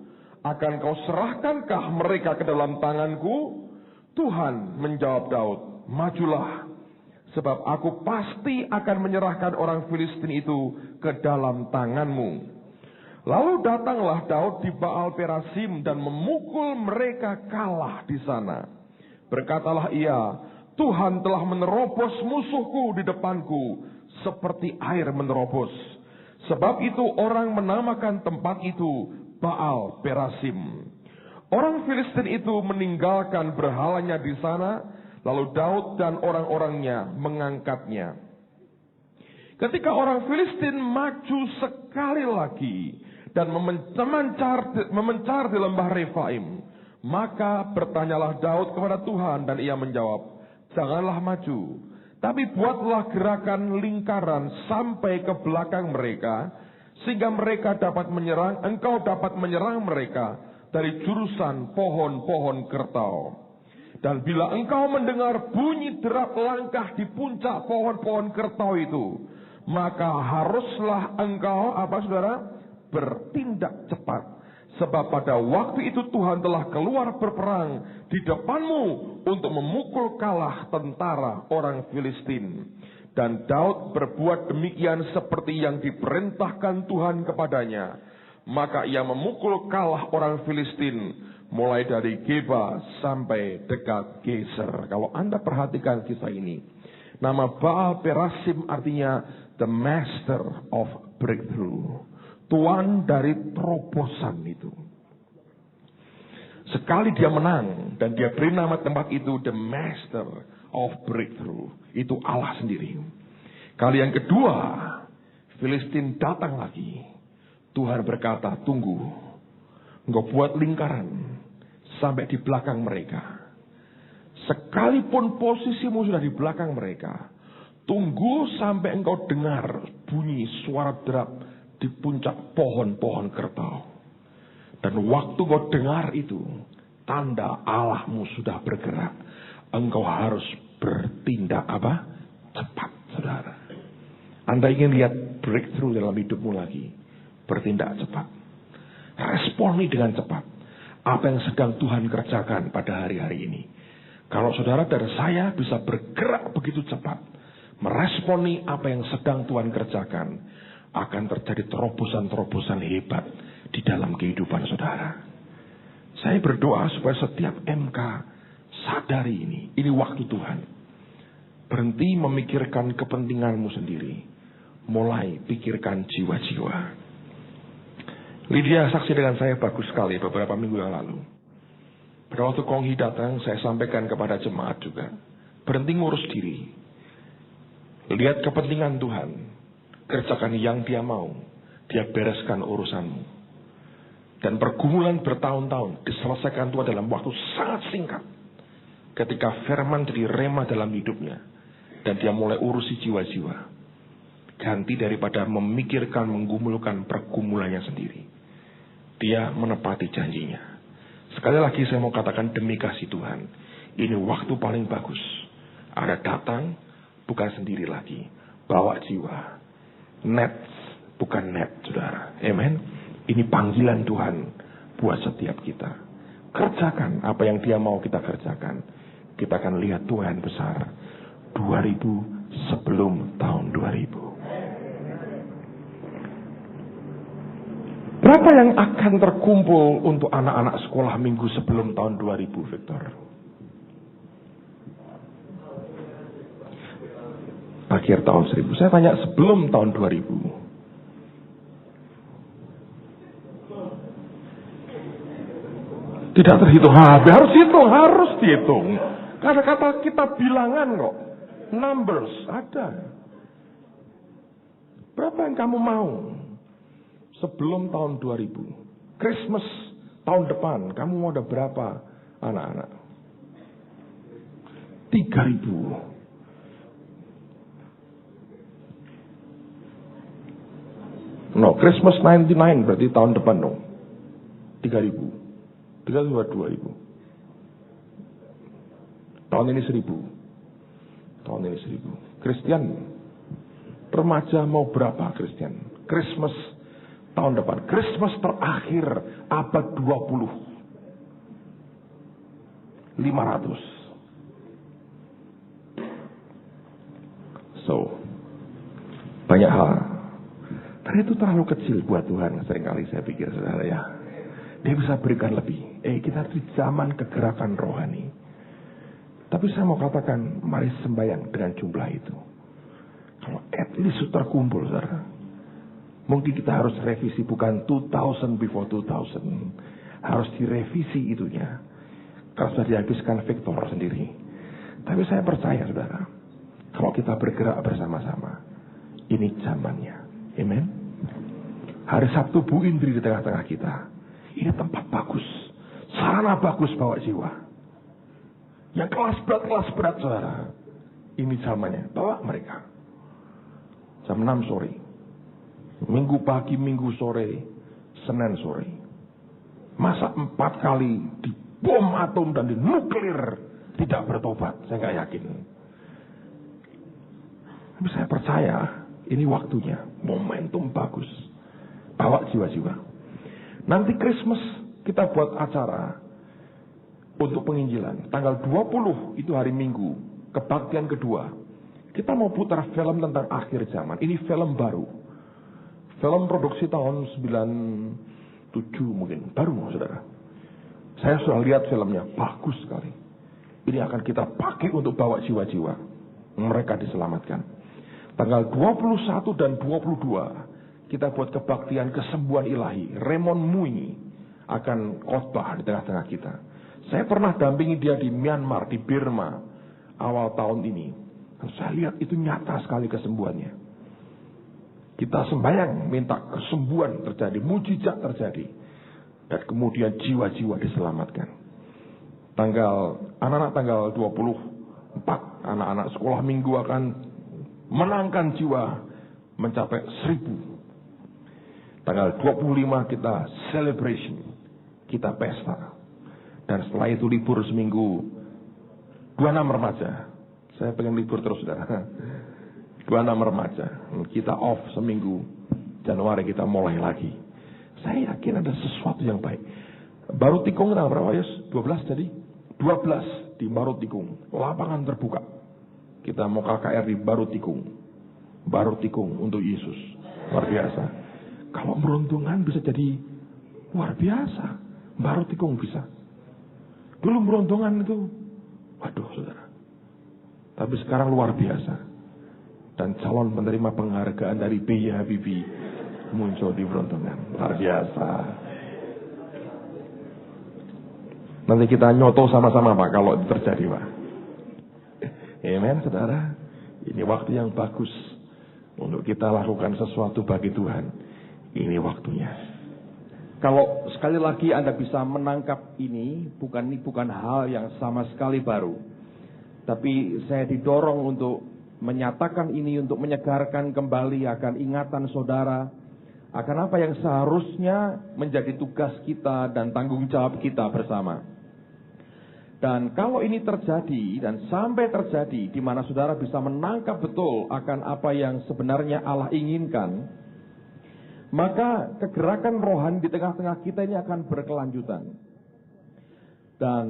Akan kau serahkankah mereka ke dalam tanganku? Tuhan menjawab Daud, majulah, sebab aku pasti akan menyerahkan orang Filistin itu ke dalam tanganmu. Lalu datanglah Daud di Baal Perasim dan memukul mereka kalah di sana. Berkatalah ia, Tuhan telah menerobos musuhku di depanku seperti air menerobos. Sebab itu orang menamakan tempat itu Baal Perasim. Orang Filistin itu meninggalkan berhalanya di sana, lalu Daud dan orang-orangnya mengangkatnya. Ketika orang Filistin maju sekali lagi dan memencar di lembah Refaim, maka bertanyalah Daud kepada Tuhan dan ia menjawab, janganlah maju, tapi buatlah gerakan lingkaran sampai ke belakang mereka, sehingga mereka dapat menyerang, engkau dapat menyerang mereka dari jurusan pohon-pohon kertau. Dan bila engkau mendengar bunyi derap langkah di puncak pohon-pohon kertau itu, maka haruslah engkau, bertindak cepat. Sebab pada waktu itu Tuhan telah keluar berperang di depanmu untuk memukul kalah tentara orang Filistin. Dan Daud berbuat demikian seperti yang diperintahkan Tuhan kepadanya. Maka ia memukul kalah orang Filistin mulai dari Geba sampai dekat Geser. Kalau Anda perhatikan kisah ini, nama Baal Perasim artinya the master of breakthrough, tuan dari terobosan itu. Sekali dia menang dan dia beri nama tempat itu the master of breakthrough, itu Allah sendiri. Kali yang kedua, Filistin datang lagi. Tuhan berkata, tunggu, engkau buat lingkaran sampai di belakang mereka. Sekalipun posisimu sudah di belakang mereka, tunggu sampai engkau dengar bunyi suara derap di puncak pohon-pohon kertau. Dan waktu kau dengar itu, tanda Allahmu sudah bergerak. Engkau harus bertindak cepat, saudara. Anda ingin lihat breakthrough dalam hidupmu lagi, bertindak cepat. Responi dengan cepat apa yang sedang Tuhan kerjakan pada hari-hari ini. Kalau saudara dan saya bisa bergerak begitu cepat, meresponi apa yang sedang Tuhan kerjakan, akan terjadi terobosan-terobosan hebat di dalam kehidupan saudara. Saya berdoa supaya setiap MK sadari ini waktu Tuhan. Berhenti memikirkan kepentinganmu sendiri, mulai pikirkan jiwa-jiwa. Lydia saksi dengan saya bagus sekali beberapa minggu yang lalu. Pada waktu Konghi datang, saya sampaikan kepada jemaat juga, berhenti ngurus diri. Lihat kepentingan Tuhan, kerjakan yang Dia mau, Dia bereskan urusanmu. Dan pergumulan bertahun-tahun diselesaikan Tuhan dalam waktu sangat singkat. Ketika firman jadi rema dalam hidupnya, dan dia mulai urusi jiwa-jiwa. Ganti daripada memikirkan, menggumulkan pergumulannya sendiri, dia menepati janjinya. Sekali lagi saya mau katakan demi kasih Tuhan, ini waktu paling bagus. Ada datang, bukan sendiri lagi, bawa jiwa. Net, bukan net, saudara. Amen. Ini panggilan Tuhan buat setiap kita. Kerjakan apa yang Dia mau kita kerjakan. Kita akan lihat Tuhan besar. 2000 sebelum tahun 2000. Berapa yang akan terkumpul untuk anak-anak sekolah minggu sebelum tahun 2000, Victor? Akhir tahun 1000. Saya tanya sebelum tahun 2000. Tidak terhitung. Harus dihitung. Kata-kata kita bilangan kok. Numbers ada. Berapa yang kamu mau sebelum tahun 2000? Christmas tahun depan, kamu mau ada berapa anak-anak? 3.000. No, Christmas 99 berarti tahun depan dong. 3.000. 2.000. Tahun ini 1.000. Tahun ini 1.000. Kristen, remaja mau berapa Kristen? Christmas tahun depan. Christmas terakhir abad 20. 500. So, banyak hal. Tapi itu terlalu kecil buat Tuhan. Seringkali saya pikir, saudara ya, Dia bisa berikan lebih. Kita di zaman kegerakan rohani. Tapi saya mau katakan, mari sembahyang dengan jumlah itu. Kalau at least terkumpul, saudara, mungkin kita harus revisi, bukan 2000 before 2000. Harus direvisi itunya. Kalau sudah dihabiskan Victor sendiri. Tapi saya percaya, saudara, kalau kita bergerak bersama-sama, ini zamannya. Amen. Hari Sabtu Bu Indri di tengah-tengah kita. Ini tempat bagus. Sarana bagus bawa jiwa. Yang kelas berat, saudara. Ini zamannya. Bawa mereka. Jam 6 sore. Minggu pagi, Minggu sore, Senin sore. Masa 4 kali di bom atom dan di nuklir tidak bertobat. Saya nggak yakin. Tapi saya percaya ini waktunya. Momentum bagus. Bawa jiwa-jiwa. Nanti Christmas kita buat acara untuk penginjilan. Tanggal 20 itu hari Minggu. Kebaktian kedua. Kita mau putar film tentang akhir zaman. Ini film baru. Film produksi tahun 97 mungkin. Baru, saudara. Saya sudah lihat filmnya. Bagus sekali. Ini akan kita pakai untuk bawa jiwa-jiwa. Mereka diselamatkan. Tanggal 21 dan 22. Kita buat kebaktian kesembuhan ilahi. Raymond Mui akan khotbah di tengah-tengah kita. Saya pernah dampingi dia di Myanmar, di Burma. Awal tahun ini. Dan saya lihat itu nyata sekali kesembuhannya. Kita sembahyang minta kesembuhan terjadi, mujizat terjadi. Dan kemudian jiwa-jiwa diselamatkan. Anak-anak tanggal 24, anak-anak sekolah minggu akan menangkan jiwa mencapai 1.000. Tanggal 25 kita celebration, kita pesta. Dan setelah itu libur seminggu, 26 remaja. Saya pengen libur terus, saudara. 26 remaja. Kita off seminggu. Januari kita mulai lagi. Saya yakin ada sesuatu yang baik. Baru Tikung tanggal berapa, Yus? 12 jadi? 12 di Baru Tikung. Lapangan terbuka. Kita mau KKR di Baru Tikung. Baru Tikung untuk Yesus. Luar biasa. Kalau meruntungan bisa jadi luar biasa. Baru Tikung bisa. Dulu meruntungan itu, waduh, saudara. Tapi sekarang luar biasa. Dan calon penerima penghargaan dari B.J. Habibie muncul di Brontongan. Luar biasa. Nanti kita nyoto sama-sama, Pak, kalau itu terjadi, Pak. Amen, saudara. Ini waktu yang bagus untuk kita lakukan sesuatu bagi Tuhan. Ini waktunya. Kalau sekali lagi Anda bisa menangkap ini bukan hal yang sama sekali baru. Tapi saya didorong untuk menyatakan ini, untuk menyegarkan kembali akan ingatan saudara, akan apa yang seharusnya menjadi tugas kita dan tanggung jawab kita bersama. Dan kalau ini terjadi dan sampai terjadi di mana saudara bisa menangkap betul akan apa yang sebenarnya Allah inginkan, maka kegerakan rohani di tengah-tengah kita ini akan berkelanjutan. Dan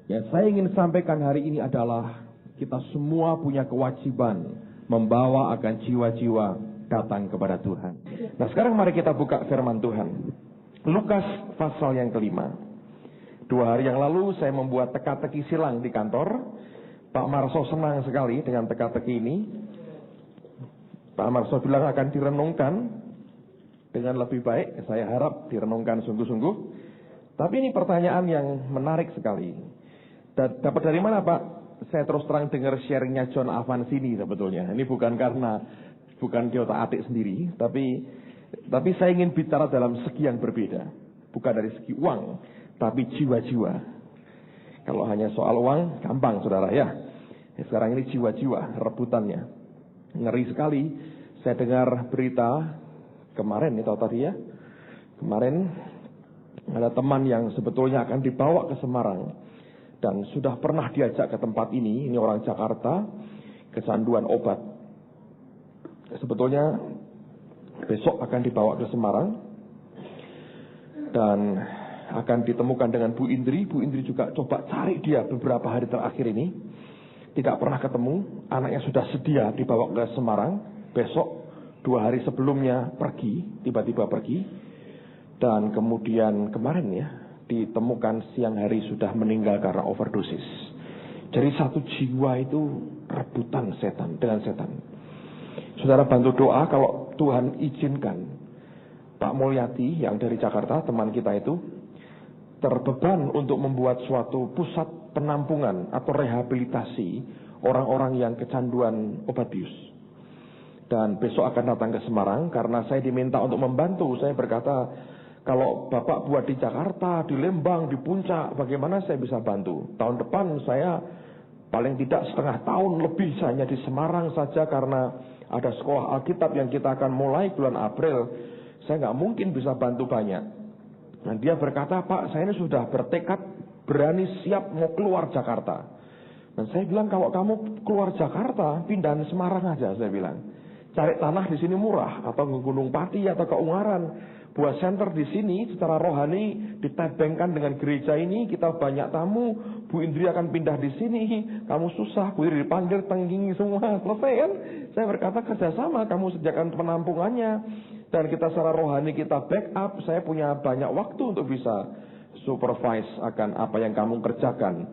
yang saya ingin sampaikan hari ini adalah kita semua punya kewajiban membawa akan jiwa-jiwa datang kepada Tuhan. Nah, sekarang mari kita buka firman Tuhan. Lukas pasal yang kelima. 2 hari yang lalu saya membuat teka-teki silang di kantor. Pak Marso senang sekali dengan teka-teki ini. Pak Marso bilang akan direnungkan dengan lebih baik. Saya harap direnungkan sungguh-sungguh. Tapi ini pertanyaan yang menarik sekali. Dapat dari mana, Pak? Saya terus terang dengar sharingnya John Avancini sebetulnya. Ini bukan dia otak atik sendiri, tapi saya ingin bicara dalam segi yang berbeda. Bukan dari segi uang, tapi jiwa-jiwa. Kalau hanya soal uang, gampang saudara ya. Sekarang ini jiwa-jiwa rebutannya. Ngeri sekali. Saya dengar berita kemarin, itu tadi ya. Kemarin ada teman yang sebetulnya akan dibawa ke Semarang. Dan sudah pernah diajak ke tempat ini orang Jakarta, kecanduan obat. Sebetulnya besok akan dibawa ke Semarang dan akan ditemukan dengan Bu Indri. Bu Indri juga coba cari dia beberapa hari terakhir ini, tidak pernah ketemu. Anaknya sudah sedia dibawa ke Semarang. Besok 2 hari sebelumnya tiba-tiba pergi. Dan kemudian kemarin ya, ditemukan siang hari sudah meninggal karena overdosis. Jadi satu jiwa itu rebutan setan dengan setan. Saudara bantu doa kalau Tuhan izinkan Pak Mulyati yang dari Jakarta, teman kita itu, terbeban untuk membuat suatu pusat penampungan atau rehabilitasi orang-orang yang kecanduan obat bius. Dan besok akan datang ke Semarang karena saya diminta untuk membantu. Saya berkata, kalau Bapak buat di Jakarta, di Lembang, di Puncak, bagaimana saya bisa bantu? Tahun depan saya paling tidak setengah tahun lebih hanya di Semarang saja karena ada sekolah Alkitab yang kita akan mulai bulan April. Saya nggak mungkin bisa bantu banyak. Dan dia berkata, Pak, saya ini sudah bertekad, berani, siap mau keluar Jakarta. Dan saya bilang, kalau kamu keluar Jakarta, pindahan Semarang aja, saya bilang. Cari tanah di sini murah, atau ke Gunung Pati, atau ke Ungaran. Buat center di sini, secara rohani, ditebengkan dengan gereja ini, kita banyak tamu, Bu Indri akan pindah di sini, kamu susah, Bu Indri dipanggil, tenggingi semua, selesai kan? Saya berkata, kerjasama, kamu sediakan penampungannya, dan kita secara rohani kita backup, saya punya banyak waktu untuk bisa supervise akan apa yang kamu kerjakan.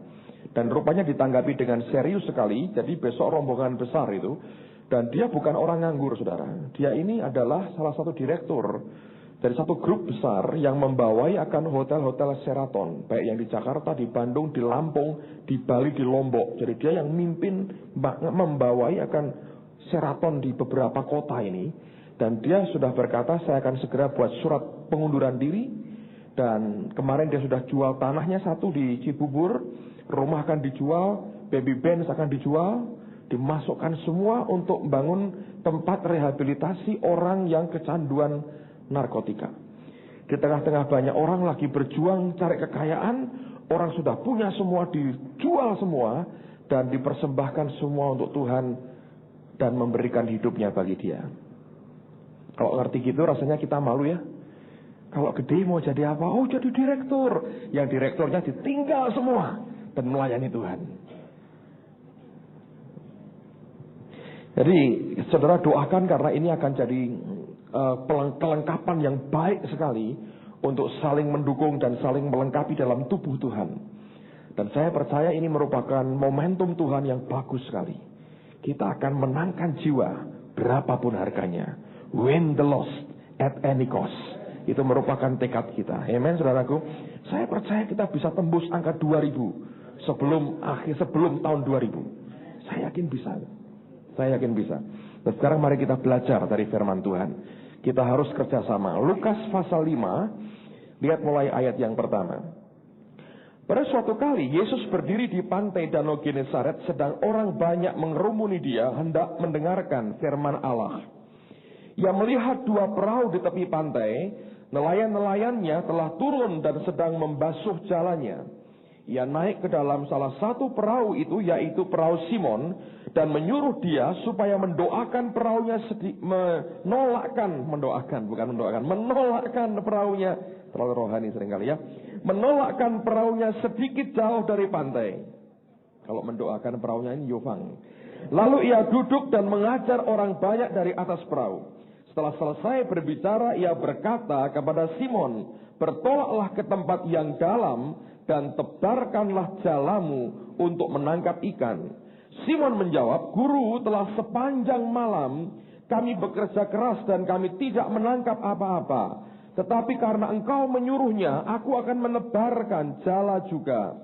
Dan rupanya ditanggapi dengan serius sekali, jadi besok rombongan besar itu, dan dia bukan orang nganggur, saudara. Dia ini adalah salah satu direktur dari satu grup besar yang membawai akan hotel-hotel Sheraton, baik yang di Jakarta, di Bandung, di Lampung, di Bali, di Lombok. Jadi dia yang mimpin membawai akan Sheraton di beberapa kota ini. Dan dia sudah berkata, saya akan segera buat surat pengunduran diri. Dan kemarin dia sudah jual tanahnya satu di Cibubur, rumah akan dijual, baby Benz akan dijual, dimasukkan semua untuk membangun tempat rehabilitasi orang yang kecanduan narkotika. Di tengah-tengah banyak orang lagi berjuang cari kekayaan, orang sudah punya semua, dijual semua, dan dipersembahkan semua untuk Tuhan, dan memberikan hidupnya bagi dia. Kalau ngerti gitu rasanya kita malu ya. Kalau gede mau jadi apa? Oh, jadi direktur. Yang direkturnya ditinggal semua dan melayani Tuhan. Jadi saudara doakan karena ini akan jadi kelengkapan yang baik sekali untuk saling mendukung dan saling melengkapi dalam tubuh Tuhan. Dan saya percaya ini merupakan momentum Tuhan yang bagus sekali. Kita akan menangkan jiwa berapapun harganya. Win the lost at any cost. Itu merupakan tekad kita. Amen, saudaraku. Saya percaya kita bisa tembus angka 2000 sebelum tahun 2000. Saya yakin bisa. Saya yakin bisa. Dan sekarang mari kita belajar dari firman Tuhan. Kita harus kerjasama. Lukas pasal 5, lihat mulai ayat yang pertama. Pada suatu kali Yesus berdiri di pantai Danau Genesaret, sedang orang banyak mengerumuni dia hendak mendengarkan firman Allah. Ia melihat 2 perahu di tepi pantai, nelayan-nelayannya telah turun dan sedang membasuh jalannya. Ia naik ke dalam salah satu perahu itu, yaitu perahu Simon, dan menyuruh dia supaya mendoakan perahunya menolakkan perahunya, terlalu rohani seringkali ya, menolakkan perahunya sedikit jauh dari pantai. Kalau mendoakan perahunya ini Yofang. Lalu ia duduk dan mengajar orang banyak dari atas perahu. Setelah selesai berbicara, ia berkata kepada Simon, bertolaklah ke tempat yang dalam dan tebarkanlah jalamu untuk menangkap ikan. Simon menjawab, Guru, telah sepanjang malam kami bekerja keras dan kami tidak menangkap apa-apa. Tetapi karena engkau menyuruhnya, aku akan menebarkan jala juga.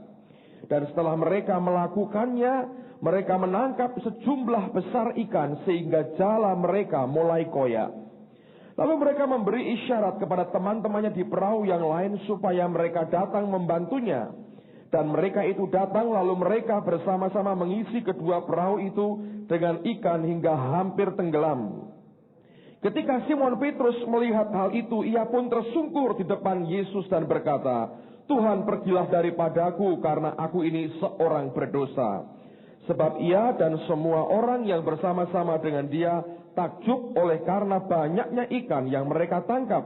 Dan setelah mereka melakukannya, mereka menangkap sejumlah besar ikan sehingga jala mereka mulai koyak. Lalu mereka memberi isyarat kepada teman-temannya di perahu yang lain supaya mereka datang membantunya. Dan mereka itu datang, lalu mereka bersama-sama mengisi kedua perahu itu dengan ikan hingga hampir tenggelam. Ketika Simon Petrus melihat hal itu, ia pun tersungkur di depan Yesus dan berkata, "Tuhan, pergilah daripadaku, karena aku ini seorang berdosa." Sebab ia dan semua orang yang bersama-sama dengan dia takjub oleh karena banyaknya ikan yang mereka tangkap.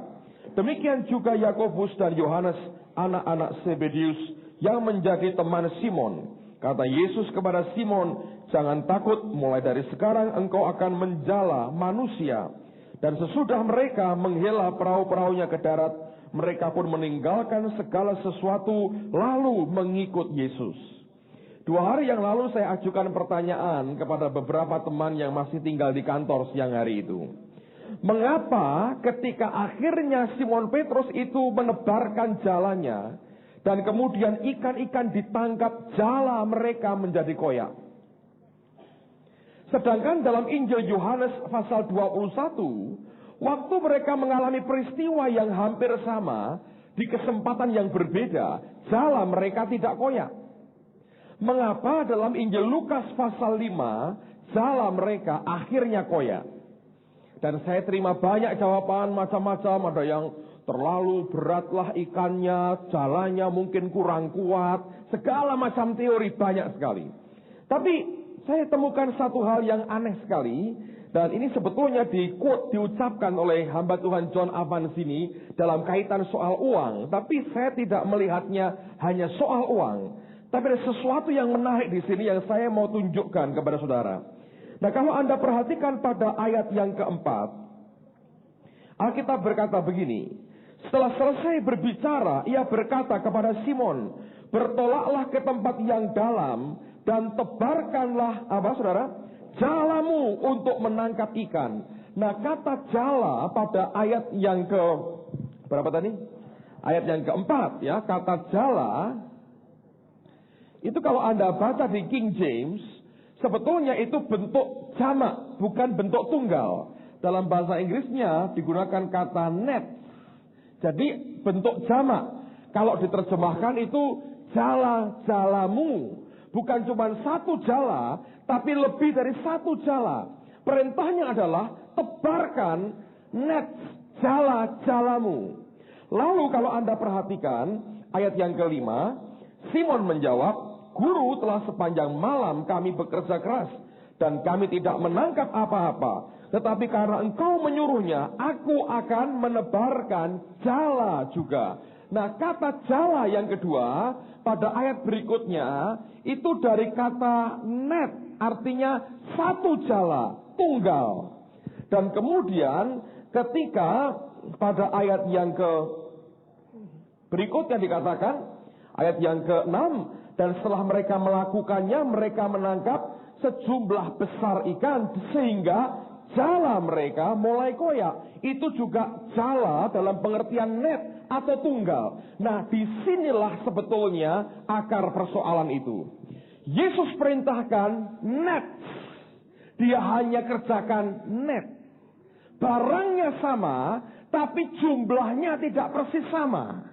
Demikian juga Yakobus dan Yohanes, anak-anak Zebedeus, yang menjadi teman Simon. Kata Yesus kepada Simon, "Jangan takut, mulai dari sekarang engkau akan menjala manusia." Dan sesudah mereka menghela perahu-perahunya ke darat, mereka pun meninggalkan segala sesuatu lalu mengikut Yesus. 2 hari yang lalu saya ajukan pertanyaan kepada beberapa teman yang masih tinggal di kantor siang hari itu. Mengapa ketika akhirnya Simon Petrus itu menebarkan jalannya, dan kemudian ikan-ikan ditangkap, jala mereka menjadi koyak. Sedangkan dalam Injil Yohanes pasal 21, waktu mereka mengalami peristiwa yang hampir sama, di kesempatan yang berbeda, jala mereka tidak koyak. Mengapa dalam Injil Lukas pasal 5, jala mereka akhirnya koyak? Dan saya terima banyak jawaban macam-macam, ada yang terlalu beratlah ikannya, jalannya mungkin kurang kuat, segala macam teori banyak sekali. Tapi saya temukan satu hal yang aneh sekali, dan ini sebetulnya diucapkan oleh hamba Tuhan John Evans ini dalam kaitan soal uang. Tapi saya tidak melihatnya hanya soal uang, tapi ada sesuatu yang menarik di sini yang saya mau tunjukkan kepada saudara. Nah, kalau Anda perhatikan pada ayat yang keempat, Alkitab berkata begini. Setelah selesai berbicara, ia berkata kepada Simon, "Bertolaklah ke tempat yang dalam dan tebarkanlah," apa saudara? "Jalamu untuk menangkap ikan." Nah, kata jala pada ayat yang ke berapa tadi? Ayat yang keempat, ya. Kata jala itu kalau Anda baca di King James, sebetulnya itu bentuk jamak, bukan bentuk tunggal. Dalam bahasa Inggrisnya digunakan kata net. Jadi bentuk jamak. Kalau diterjemahkan itu jala-jalamu. Bukan cuma satu jala, tapi lebih dari satu jala. Perintahnya adalah tebarkan net jala-jalamu. Lalu kalau Anda perhatikan ayat yang kelima, Simon menjawab, "Guru, telah sepanjang malam kami bekerja keras dan kami tidak menangkap apa-apa. Tetapi karena engkau menyuruhnya, aku akan menebarkan jala juga." Nah, kata jala yang kedua pada ayat berikutnya itu dari kata net, artinya satu jala, tunggal. Dan kemudian ketika pada ayat yang berikutnya dikatakan, ayat yang ke-6, "Dan setelah mereka melakukannya, mereka menangkap sejumlah besar ikan sehingga jala mereka mulai koyak." Itu juga jala dalam pengertian net atau tunggal. Nah, disinilah sebetulnya akar persoalan itu. Yesus perintahkan net. Dia hanya kerjakan net. Barangnya sama, tapi jumlahnya tidak persis sama.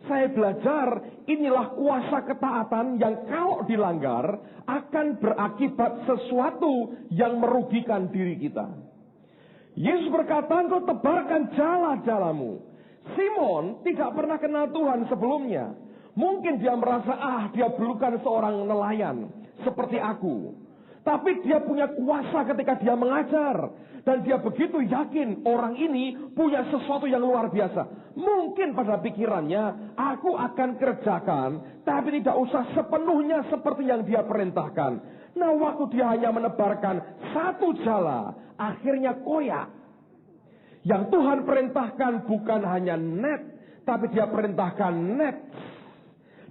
Saya belajar inilah kuasa ketaatan yang kalau dilanggar akan berakibat sesuatu yang merugikan diri kita. Yesus berkata, "Engkau tebarkan jala-jalamu." Simon tidak pernah kenal Tuhan sebelumnya. Mungkin dia merasa, dia bukan seorang nelayan seperti aku. Tapi dia punya kuasa ketika dia mengajar. Dan dia begitu yakin orang ini punya sesuatu yang luar biasa. Mungkin pada pikirannya, aku akan kerjakan, tapi tidak usah sepenuhnya seperti yang dia perintahkan. Nah, waktu dia hanya menebarkan satu jala, akhirnya koyak. Yang Tuhan perintahkan bukan hanya net, tapi dia perintahkan net.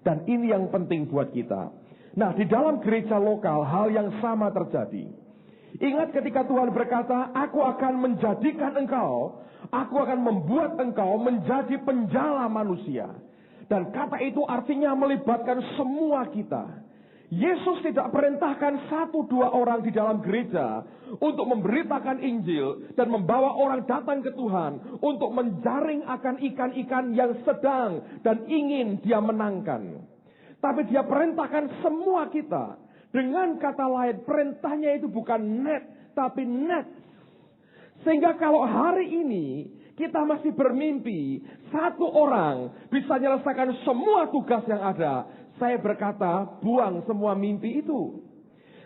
Dan ini yang penting buat kita. Nah, di dalam gereja lokal hal yang sama terjadi. Ingat ketika Tuhan berkata, "Aku akan menjadikan engkau, aku akan membuat engkau menjadi penjala manusia." Dan kata itu artinya melibatkan semua kita. Yesus tidak perintahkan 1-2 orang di dalam gereja untuk memberitakan Injil dan membawa orang datang ke Tuhan untuk menjaring akan ikan-ikan yang sedang dan ingin dia menangkan. Tapi dia perintahkan semua kita. Dengan kata lain, perintahnya itu bukan net, tapi net. Sehingga kalau hari ini kita masih bermimpi 1 orang bisa menyelesaikan semua tugas yang ada, saya berkata, buang semua mimpi itu.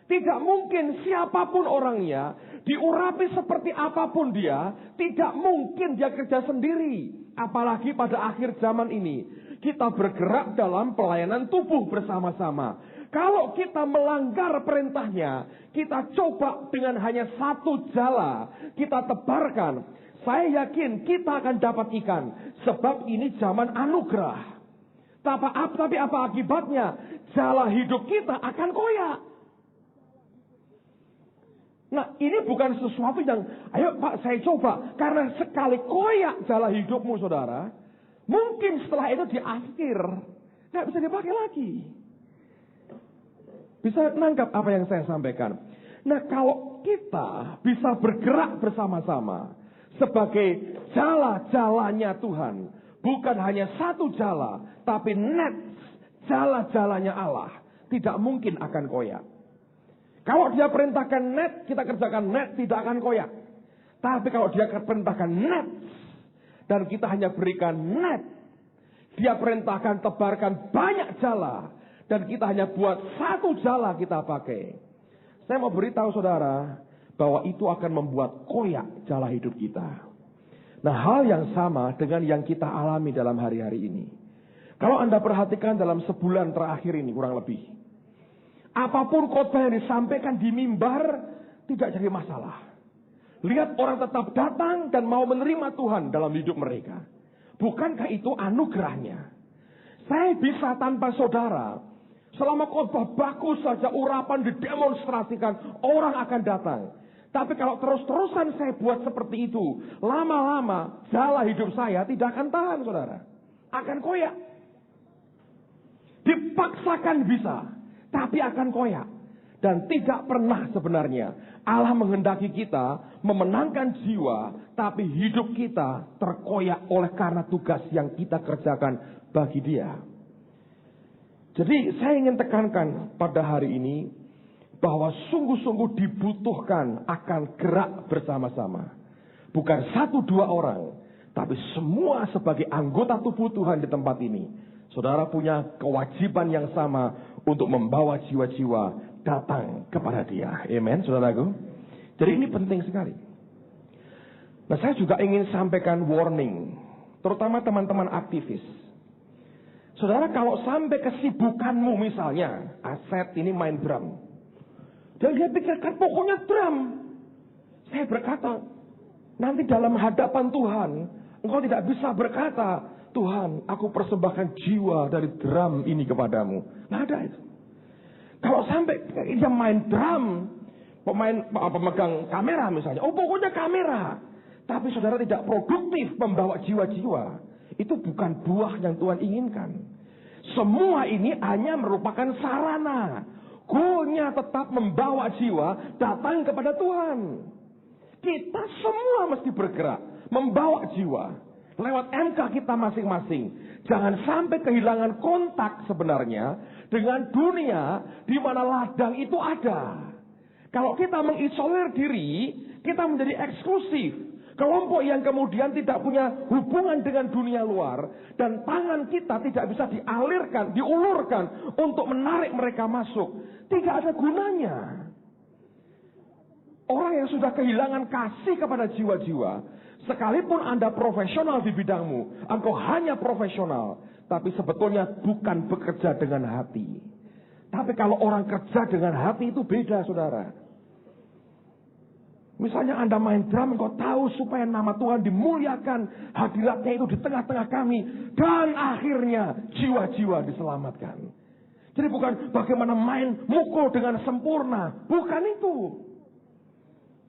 Tidak mungkin siapapun orangnya, diurapi seperti apapun dia, tidak mungkin dia kerja sendiri. Apalagi pada akhir zaman ini, kita bergerak dalam pelayanan tubuh bersama-sama. Kalau kita melanggar perintahnya, kita coba dengan hanya 1 jala, kita tebarkan. Saya yakin kita akan dapat ikan, sebab ini zaman anugerah. Tapi apa akibatnya? Jala hidup kita akan koyak. Nah, ini bukan sesuatu yang, ayo Pak saya coba. Karena sekali koyak jala hidupmu saudara, mungkin setelah itu di akhir nggak bisa dipakai lagi. Bisa nangkap apa yang saya sampaikan? Nah, kalau kita bisa bergerak bersama-sama sebagai jala-jalanya Tuhan, bukan hanya 1 jala, tapi net jala-jalanya Allah, tidak mungkin akan koyak. Kalau dia perintahkan net, kita kerjakan net, tidak akan koyak. Tapi kalau dia perintahkan net, dan kita hanya berikan net, dia perintahkan tebarkan banyak jala, dan kita hanya buat 1 jala kita pakai. Saya mau beritahu saudara, bahwa itu akan membuat koyak jala hidup kita. Nah, hal yang sama dengan yang kita alami dalam hari-hari ini. Kalau Anda perhatikan dalam sebulan terakhir ini kurang lebih, apapun khotbah yang disampaikan di mimbar tidak jadi masalah. Lihat orang tetap datang dan mau menerima Tuhan dalam hidup mereka. Bukankah itu anugerahnya? Saya bisa tanpa saudara, selama khotbah bagus saja, urapan didemonstrasikan, orang akan datang. Tapi kalau terus-terusan saya buat seperti itu, lama-lama jala hidup saya tidak akan tahan saudara. Akan koyak. Dipaksakan bisa, tapi akan koyak. Dan tidak pernah sebenarnya Allah menghendaki kita memenangkan jiwa, tapi hidup kita terkoyak oleh karena tugas yang kita kerjakan bagi Dia. Jadi saya ingin tekankan pada hari ini, bahwa sungguh-sungguh dibutuhkan akan gerak bersama-sama. Bukan 1-2 orang, tapi semua sebagai anggota tubuh Tuhan di tempat ini. Saudara punya kewajiban yang sama untuk membawa jiwa-jiwa datang kepada Dia. Amen, saudaraku. Jadi ini penting sekali. Nah, saya juga ingin sampaikan warning, terutama teman-teman aktivis. Saudara, kalau sampai kesibukanmu misalnya, Aset ini main drum, dan dia pikirkan pokoknya drum. Saya berkata, nanti dalam hadapan Tuhan, engkau tidak bisa berkata, Tuhan, aku persembahkan jiwa dari drum ini kepadamu. Nggak ada itu. Kalau sampai dia main drum, pemegang kamera misalnya, oh pokoknya kamera. Tapi saudara tidak produktif membawa jiwa-jiwa. Itu bukan buah yang Tuhan inginkan. Semua ini hanya merupakan sarana. Goalnya tetap membawa jiwa datang kepada Tuhan. Kita semua mesti bergerak membawa jiwa lewat MK kita masing-masing. Jangan sampai kehilangan kontak sebenarnya dengan dunia di mana ladang itu ada. Kalau kita mengisolir diri, kita menjadi eksklusif. Kelompok yang kemudian tidak punya hubungan dengan dunia luar, dan tangan kita tidak bisa dialirkan, diulurkan untuk menarik mereka masuk. Tidak ada gunanya. Orang yang sudah kehilangan kasih kepada jiwa-jiwa, sekalipun Anda profesional di bidangmu, engkau hanya profesional, tapi sebetulnya bukan bekerja dengan hati. Tapi kalau orang kerja dengan hati itu beda, saudara. Misalnya Anda main drum, engkau tahu supaya nama Tuhan dimuliakan, hadiratnya itu di tengah-tengah kami, dan akhirnya jiwa-jiwa diselamatkan. Jadi bukan bagaimana main mukul dengan sempurna, bukan itu.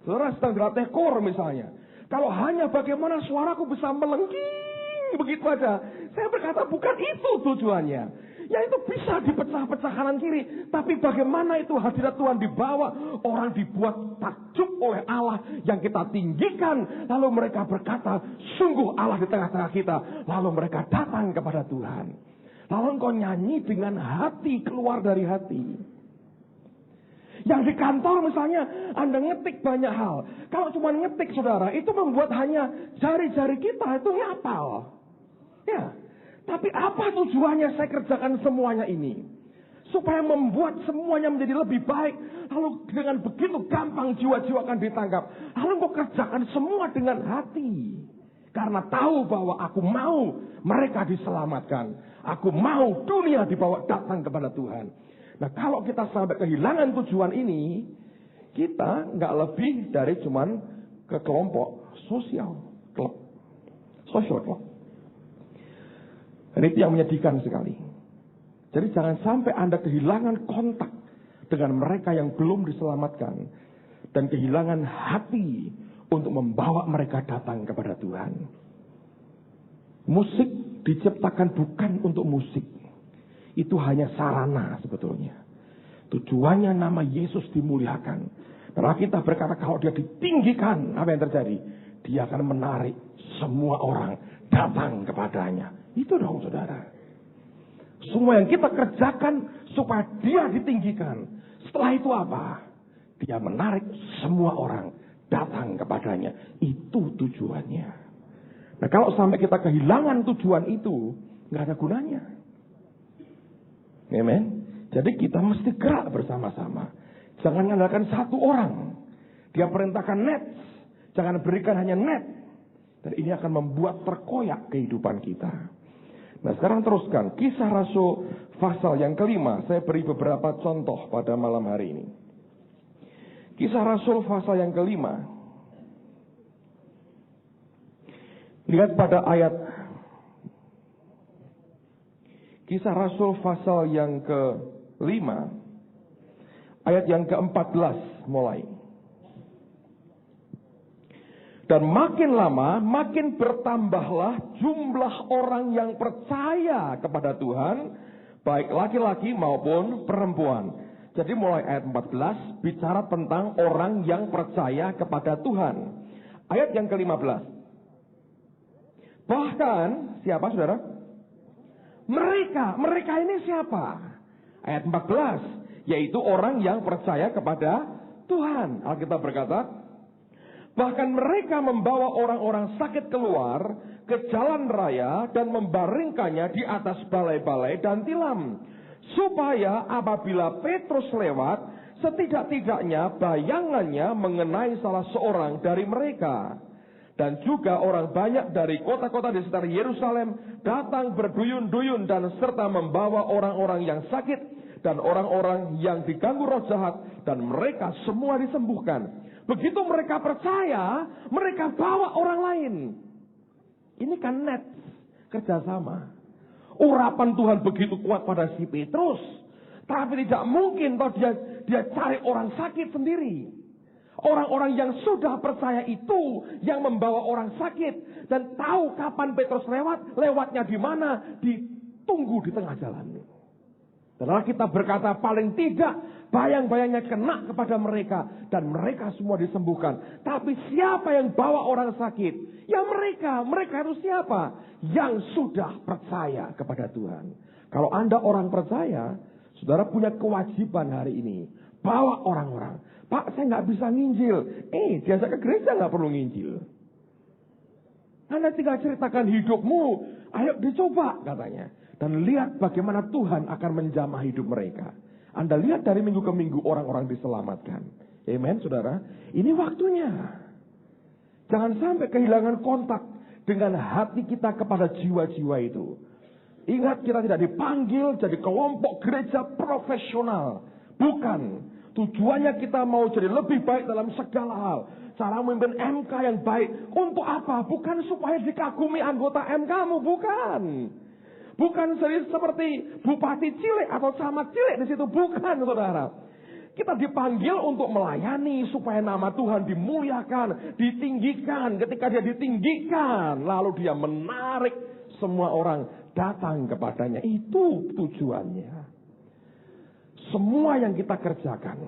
Saudara sedang dilatih kor misalnya, kalau hanya bagaimana suaraku bisa melengking begitu aja, saya berkata bukan itu tujuannya. Ya itu bisa dipecah-pecah kanan kiri. Tapi bagaimana itu hadirat Tuhan dibawa. Orang dibuat takjub oleh Allah yang kita tinggikan. Lalu mereka berkata, sungguh Allah di tengah-tengah kita. Lalu mereka datang kepada Tuhan. Lalu engkau nyanyi dengan hati, keluar dari hati. Yang di kantor misalnya Anda ngetik banyak hal. Kalau cuma ngetik saudara, itu membuat hanya jari-jari kita itu ngapal. Ya. Tapi apa tujuannya saya kerjakan semuanya ini? Supaya membuat semuanya menjadi lebih baik. Lalu dengan begitu gampang jiwa-jiwa akan ditangkap. Lalu kau kerjakan semua dengan hati. Karena tahu bahwa aku mau mereka diselamatkan. Aku mau dunia dibawa datang kepada Tuhan. Nah kalau kita sampai kehilangan tujuan ini, kita nggak lebih dari cuman ke kelompok sosial club. Social club. Dan itu yang menyedihkan sekali. Jadi jangan sampai Anda kehilangan kontak dengan mereka yang belum diselamatkan. Dan kehilangan hati untuk membawa mereka datang kepada Tuhan. Musik diciptakan bukan untuk musik. Itu hanya sarana sebetulnya. Tujuannya nama Yesus dimuliakan. Karena kita berkata kalau dia ditinggikan, apa yang terjadi? Dia akan menarik semua orang datang kepadanya. Itu dong saudara. Semua yang kita kerjakan supaya dia ditinggikan. Setelah itu apa? Dia menarik semua orang datang kepadanya. Itu tujuannya. Nah kalau sampai kita kehilangan tujuan itu, nggak ada gunanya. Amen. Jadi kita mesti gerak bersama-sama. Jangan mengandalkan satu orang. Dia perintahkan net. Jangan berikan hanya net. Dan ini akan membuat terkoyak kehidupan kita. Nah sekarang teruskan. Kisah Rasul pasal yang kelima. Saya beri beberapa contoh pada malam hari ini. Kisah Rasul pasal yang kelima. Lihat pada ayat. Kisah Rasul pasal yang kelima. Ayat yang ke-14 mulai. Dan makin lama, makin bertambahlah jumlah orang yang percaya kepada Tuhan, baik laki-laki maupun perempuan. Jadi mulai ayat 14, bicara tentang orang yang percaya kepada Tuhan. Ayat yang ke-15. Bahkan, siapa saudara? Mereka ini siapa? Ayat 14, yaitu orang yang percaya kepada Tuhan. Alkitab berkata, bahkan mereka membawa orang-orang sakit keluar ke jalan raya dan membaringkannya di atas balai-balai dan tilam. Supaya apabila Petrus lewat, setidak-tidaknya bayangannya mengenai salah seorang dari mereka. Dan juga orang banyak dari kota-kota di sekitar Yerusalem datang berduyun-duyun dan serta membawa orang-orang yang sakit dan orang-orang yang diganggu roh jahat, dan mereka semua disembuhkan. Begitu mereka percaya, mereka bawa orang lain. Ini kan net kerjasama. Urapan Tuhan begitu kuat pada si Petrus, tapi tidak mungkin toh dia cari orang sakit sendiri. Orang-orang yang sudah percaya itu yang membawa orang sakit dan tahu kapan Petrus lewatnya di mana, ditunggu di tengah jalan. Dan kita berkata paling tidak bayang-bayangnya kena kepada mereka dan mereka semua disembuhkan. Tapi siapa yang bawa orang sakit? Ya mereka itu siapa? Yang sudah percaya kepada Tuhan. Kalau Anda orang percaya, saudara punya kewajiban hari ini. Bawa orang-orang. Pak, saya nggak bisa nginjil. Diajak ke gereja nggak perlu nginjil. Anda tinggal ceritakan hidupmu. Ayo dicoba katanya. Dan lihat bagaimana Tuhan akan menjamah hidup mereka. Anda lihat dari minggu ke minggu orang-orang diselamatkan. Amen, saudara. Ini waktunya. Jangan sampai kehilangan kontak dengan hati kita kepada jiwa-jiwa itu. Ingat, kita tidak dipanggil jadi kelompok gereja profesional. Bukan. Tujuannya kita mau jadi lebih baik dalam segala hal. Cara memimpin MK yang baik. Untuk apa? Bukan supaya dikagumi anggota MK-mu. Bukan. Bukan seperti bupati cilik atau camat cilik di situ. Bukan, saudara. Kita dipanggil untuk melayani supaya nama Tuhan dimuliakan, ditinggikan. Ketika dia ditinggikan, lalu dia menarik semua orang datang kepadanya. Itu tujuannya. Semua yang kita kerjakan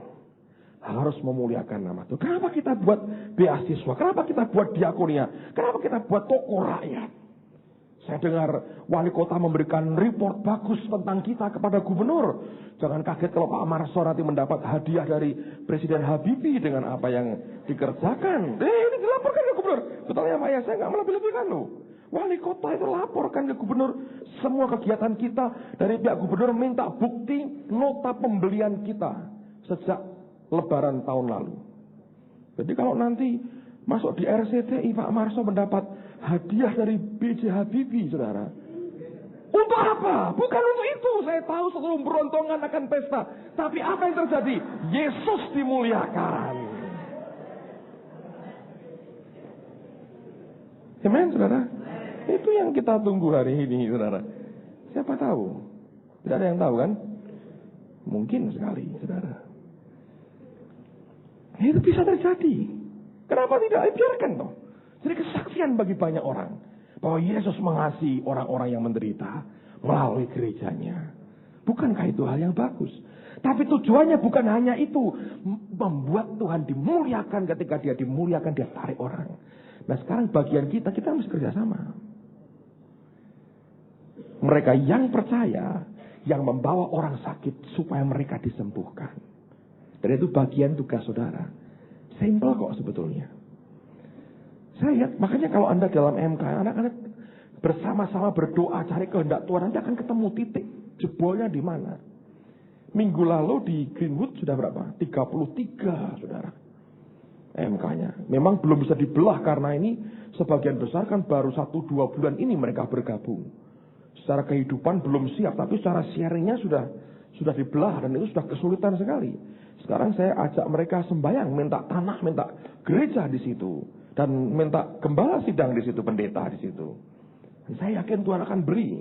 harus memuliakan nama Tuhan. Kenapa kita buat beasiswa? Kenapa kita buat diakonia? Kenapa kita buat toko rakyat? Saya dengar wali kota memberikan report bagus tentang kita kepada gubernur. Jangan kaget kalau Pak Marso nanti mendapat hadiah dari Presiden Habibie dengan apa yang dikerjakan. Ini dilaporkan ke gubernur. Betulnya Pak ya, saya nggak melebih-lebihkan loh. Wali kota itu laporkan ke gubernur semua kegiatan kita. Dari pihak gubernur minta bukti nota pembelian kita sejak Lebaran tahun lalu. Jadi kalau nanti masuk di RCTI Pak Marso mendapat hadiah dari B.J. Habibie, saudara. Untuk apa? Bukan untuk itu. Saya tahu seluruh berontongan akan pesta. Tapi apa yang terjadi? Yesus dimuliakan. Amen, saudara. Itu yang kita tunggu hari ini, saudara. Siapa tahu? Tidak ada yang tahu kan? Mungkin sekali, saudara. Itu bisa terjadi. Kenapa tidak? Biarkan toh. Jadi kesaksian bagi banyak orang bahwa Yesus mengasihi orang-orang yang menderita melalui gerejanya. Bukankah itu hal yang bagus? Tapi tujuannya bukan hanya itu. Membuat Tuhan dimuliakan. Ketika dia dimuliakan, dia tarik orang. Nah sekarang bagian kita harus kerjasama. Mereka yang percaya, yang membawa orang sakit supaya mereka disembuhkan. Dan itu bagian tugas saudara. Simple kok sebetulnya. Saya lihat, makanya kalau Anda dalam MK, anak-anak bersama-sama berdoa cari kehendak Tuhan, nanti akan ketemu titik jebolnya di mana. Minggu lalu di Greenwood sudah berapa? 33, saudara. MK-nya. Memang belum bisa dibelah karena ini sebagian besar kan baru 1-2 bulan ini mereka bergabung. Secara kehidupan belum siap, tapi secara sharingnya sudah dibelah dan itu sudah kesulitan sekali. Sekarang saya ajak mereka sembahyang, minta tanah, minta gereja di situ. Dan minta gembala sidang di situ, pendeta di situ. Dan saya yakin Tuhan akan beri.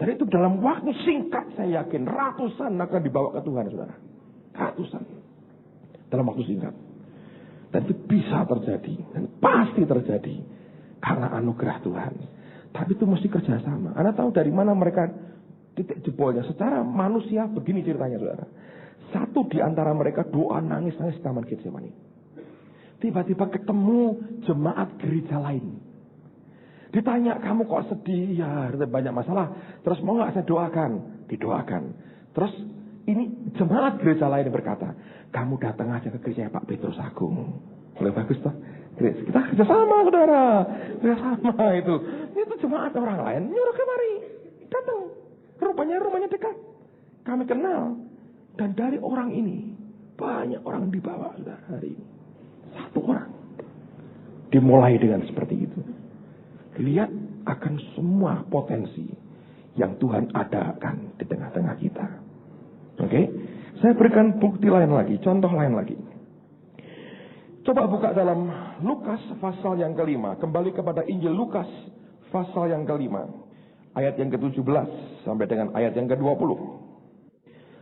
Dan itu dalam waktu singkat saya yakin ratusan akan dibawa ke Tuhan, saudara. Ratusan. Dalam waktu singkat. Dan itu bisa terjadi. Dan pasti terjadi. Karena anugerah Tuhan. Tapi itu mesti kerjasama. Anda tahu dari mana mereka titik jebolnya? Secara manusia begini ceritanya, saudara. Satu di antara mereka doa nangis-nangis di Taman Getsemani. Tiba-tiba ketemu jemaat gereja lain. Ditanya, kamu kok sedih? Ya, banyak masalah. Terus mau gak saya doakan? Didoakan. Terus ini jemaat gereja lain berkata, kamu datang aja ke gereja Pak Petrus Agung. Boleh bagus toh? Kita kerjasama, saudara. Kerjasama itu. Itu jemaat orang lain nyuruh kemari. Datang. Rupanya rumahnya dekat. Kami kenal. Dan dari orang ini banyak orang dibawa, saudara, hari ini. Satu orang. Dimulai dengan seperti itu. Lihat akan semua potensi yang Tuhan adakan di tengah-tengah kita. Oke? Saya berikan bukti lain lagi, contoh lain lagi. Coba buka dalam Lukas pasal yang ke-5. Kembali kepada Injil Lukas pasal yang ke-5. Ayat yang ke-17 sampai dengan ayat yang ke-20.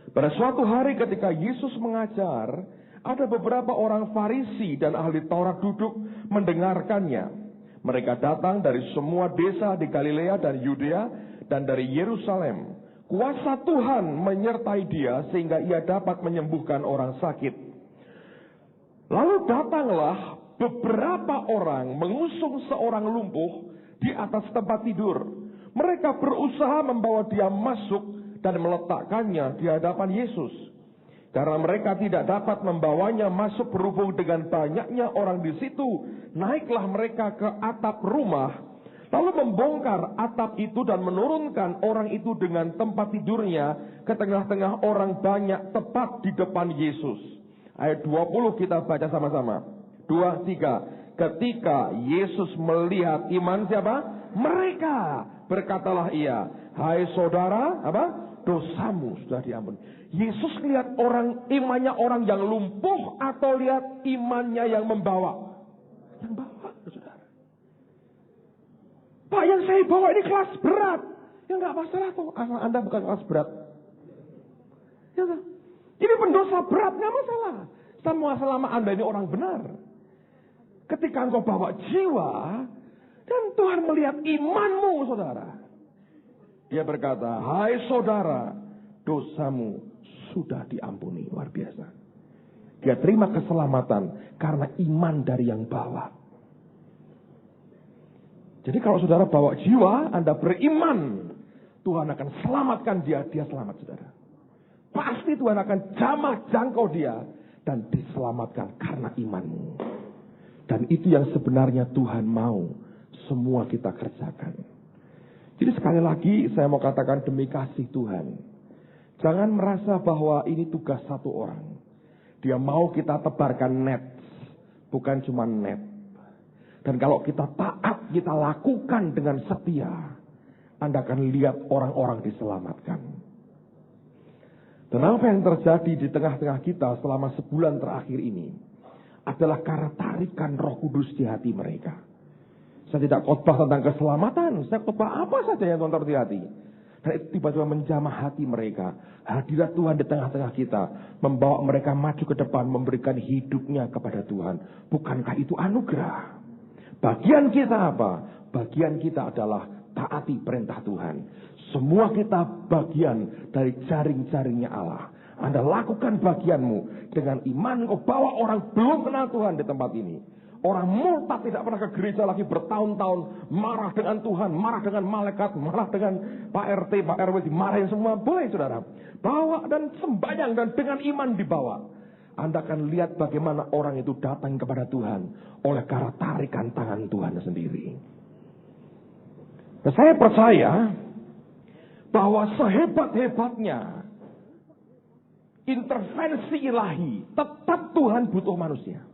Pada suatu hari ketika Yesus mengajar, ada beberapa orang Farisi dan ahli Taurat duduk mendengarkannya. Mereka datang dari semua desa di Galilea dan Yudea dan dari Yerusalem. Kuasa Tuhan menyertai dia sehingga ia dapat menyembuhkan orang sakit. Lalu datanglah beberapa orang mengusung seorang lumpuh di atas tempat tidur. Mereka berusaha membawa dia masuk dan meletakkannya di hadapan Yesus. Karena mereka tidak dapat membawanya masuk berhubung dengan banyaknya orang di situ, naiklah mereka ke atap rumah, lalu membongkar atap itu dan menurunkan orang itu dengan tempat tidurnya ke tengah-tengah orang banyak tepat di depan Yesus. Ayat 20 kita baca sama-sama. 2, 3. Ketika Yesus melihat iman siapa? Mereka. Berkatalah ia, hai saudara, apa? Dosamu sudah diampuni. Yesus lihat orang, imannya orang yang lumpuh atau lihat imannya yang membawa? Yang bawa, saudara. Pak, yang saya bawa ini kelas berat. Ya nggak masalah tuh, asal Anda bukan kelas berat. Ya kan? Ini pendosa berat, nggak masalah. Semua selama Anda ini orang benar. Ketika engkau bawa jiwa, dan Tuhan melihat imanmu, saudara. Dia berkata, "Hai saudara, dosamu sudah diampuni." Luar biasa. Dia terima keselamatan karena iman dari yang bawa. Jadi kalau saudara bawa jiwa, Anda beriman, Tuhan akan selamatkan dia selamat saudara. Pasti Tuhan akan jamah jangkau dia dan diselamatkan karena imanmu. Dan itu yang sebenarnya Tuhan mau semua kita kerjakan. Jadi sekali lagi saya mau katakan demi kasih Tuhan. Jangan merasa bahwa ini tugas satu orang. Dia mau kita tebarkan net, bukan cuma net. Dan kalau kita taat, kita lakukan dengan setia, Anda akan lihat orang-orang diselamatkan. Dan apa yang terjadi di tengah-tengah kita selama sebulan terakhir ini adalah karena tarikan Roh Kudus di hati mereka. Saya tidak khotbah tentang keselamatan, saya khotbah apa saja yang Tuhan taruh di hati. Dan itu tiba-tiba menjamah hati mereka. Hadirat Tuhan di tengah-tengah kita, membawa mereka maju ke depan, memberikan hidupnya kepada Tuhan. Bukankah itu anugerah? Bagian kita apa? Bagian kita adalah taati perintah Tuhan. Semua kita bagian dari jaring-jaringnya Allah. Anda lakukan bagianmu dengan iman. Kau bawa orang belum kenal Tuhan di tempat ini. Orang murtad tidak pernah ke gereja lagi bertahun-tahun, marah dengan Tuhan, marah dengan malaikat, marah dengan Pak RT, Pak RW, dimarahin semua. Boleh saudara, bawa dan sembahyang dan dengan iman dibawa. Anda akan lihat bagaimana orang itu datang kepada Tuhan oleh karena tarikan tangan Tuhan sendiri. Nah, saya percaya bahwa sehebat-hebatnya intervensi ilahi, tetap Tuhan butuh manusia.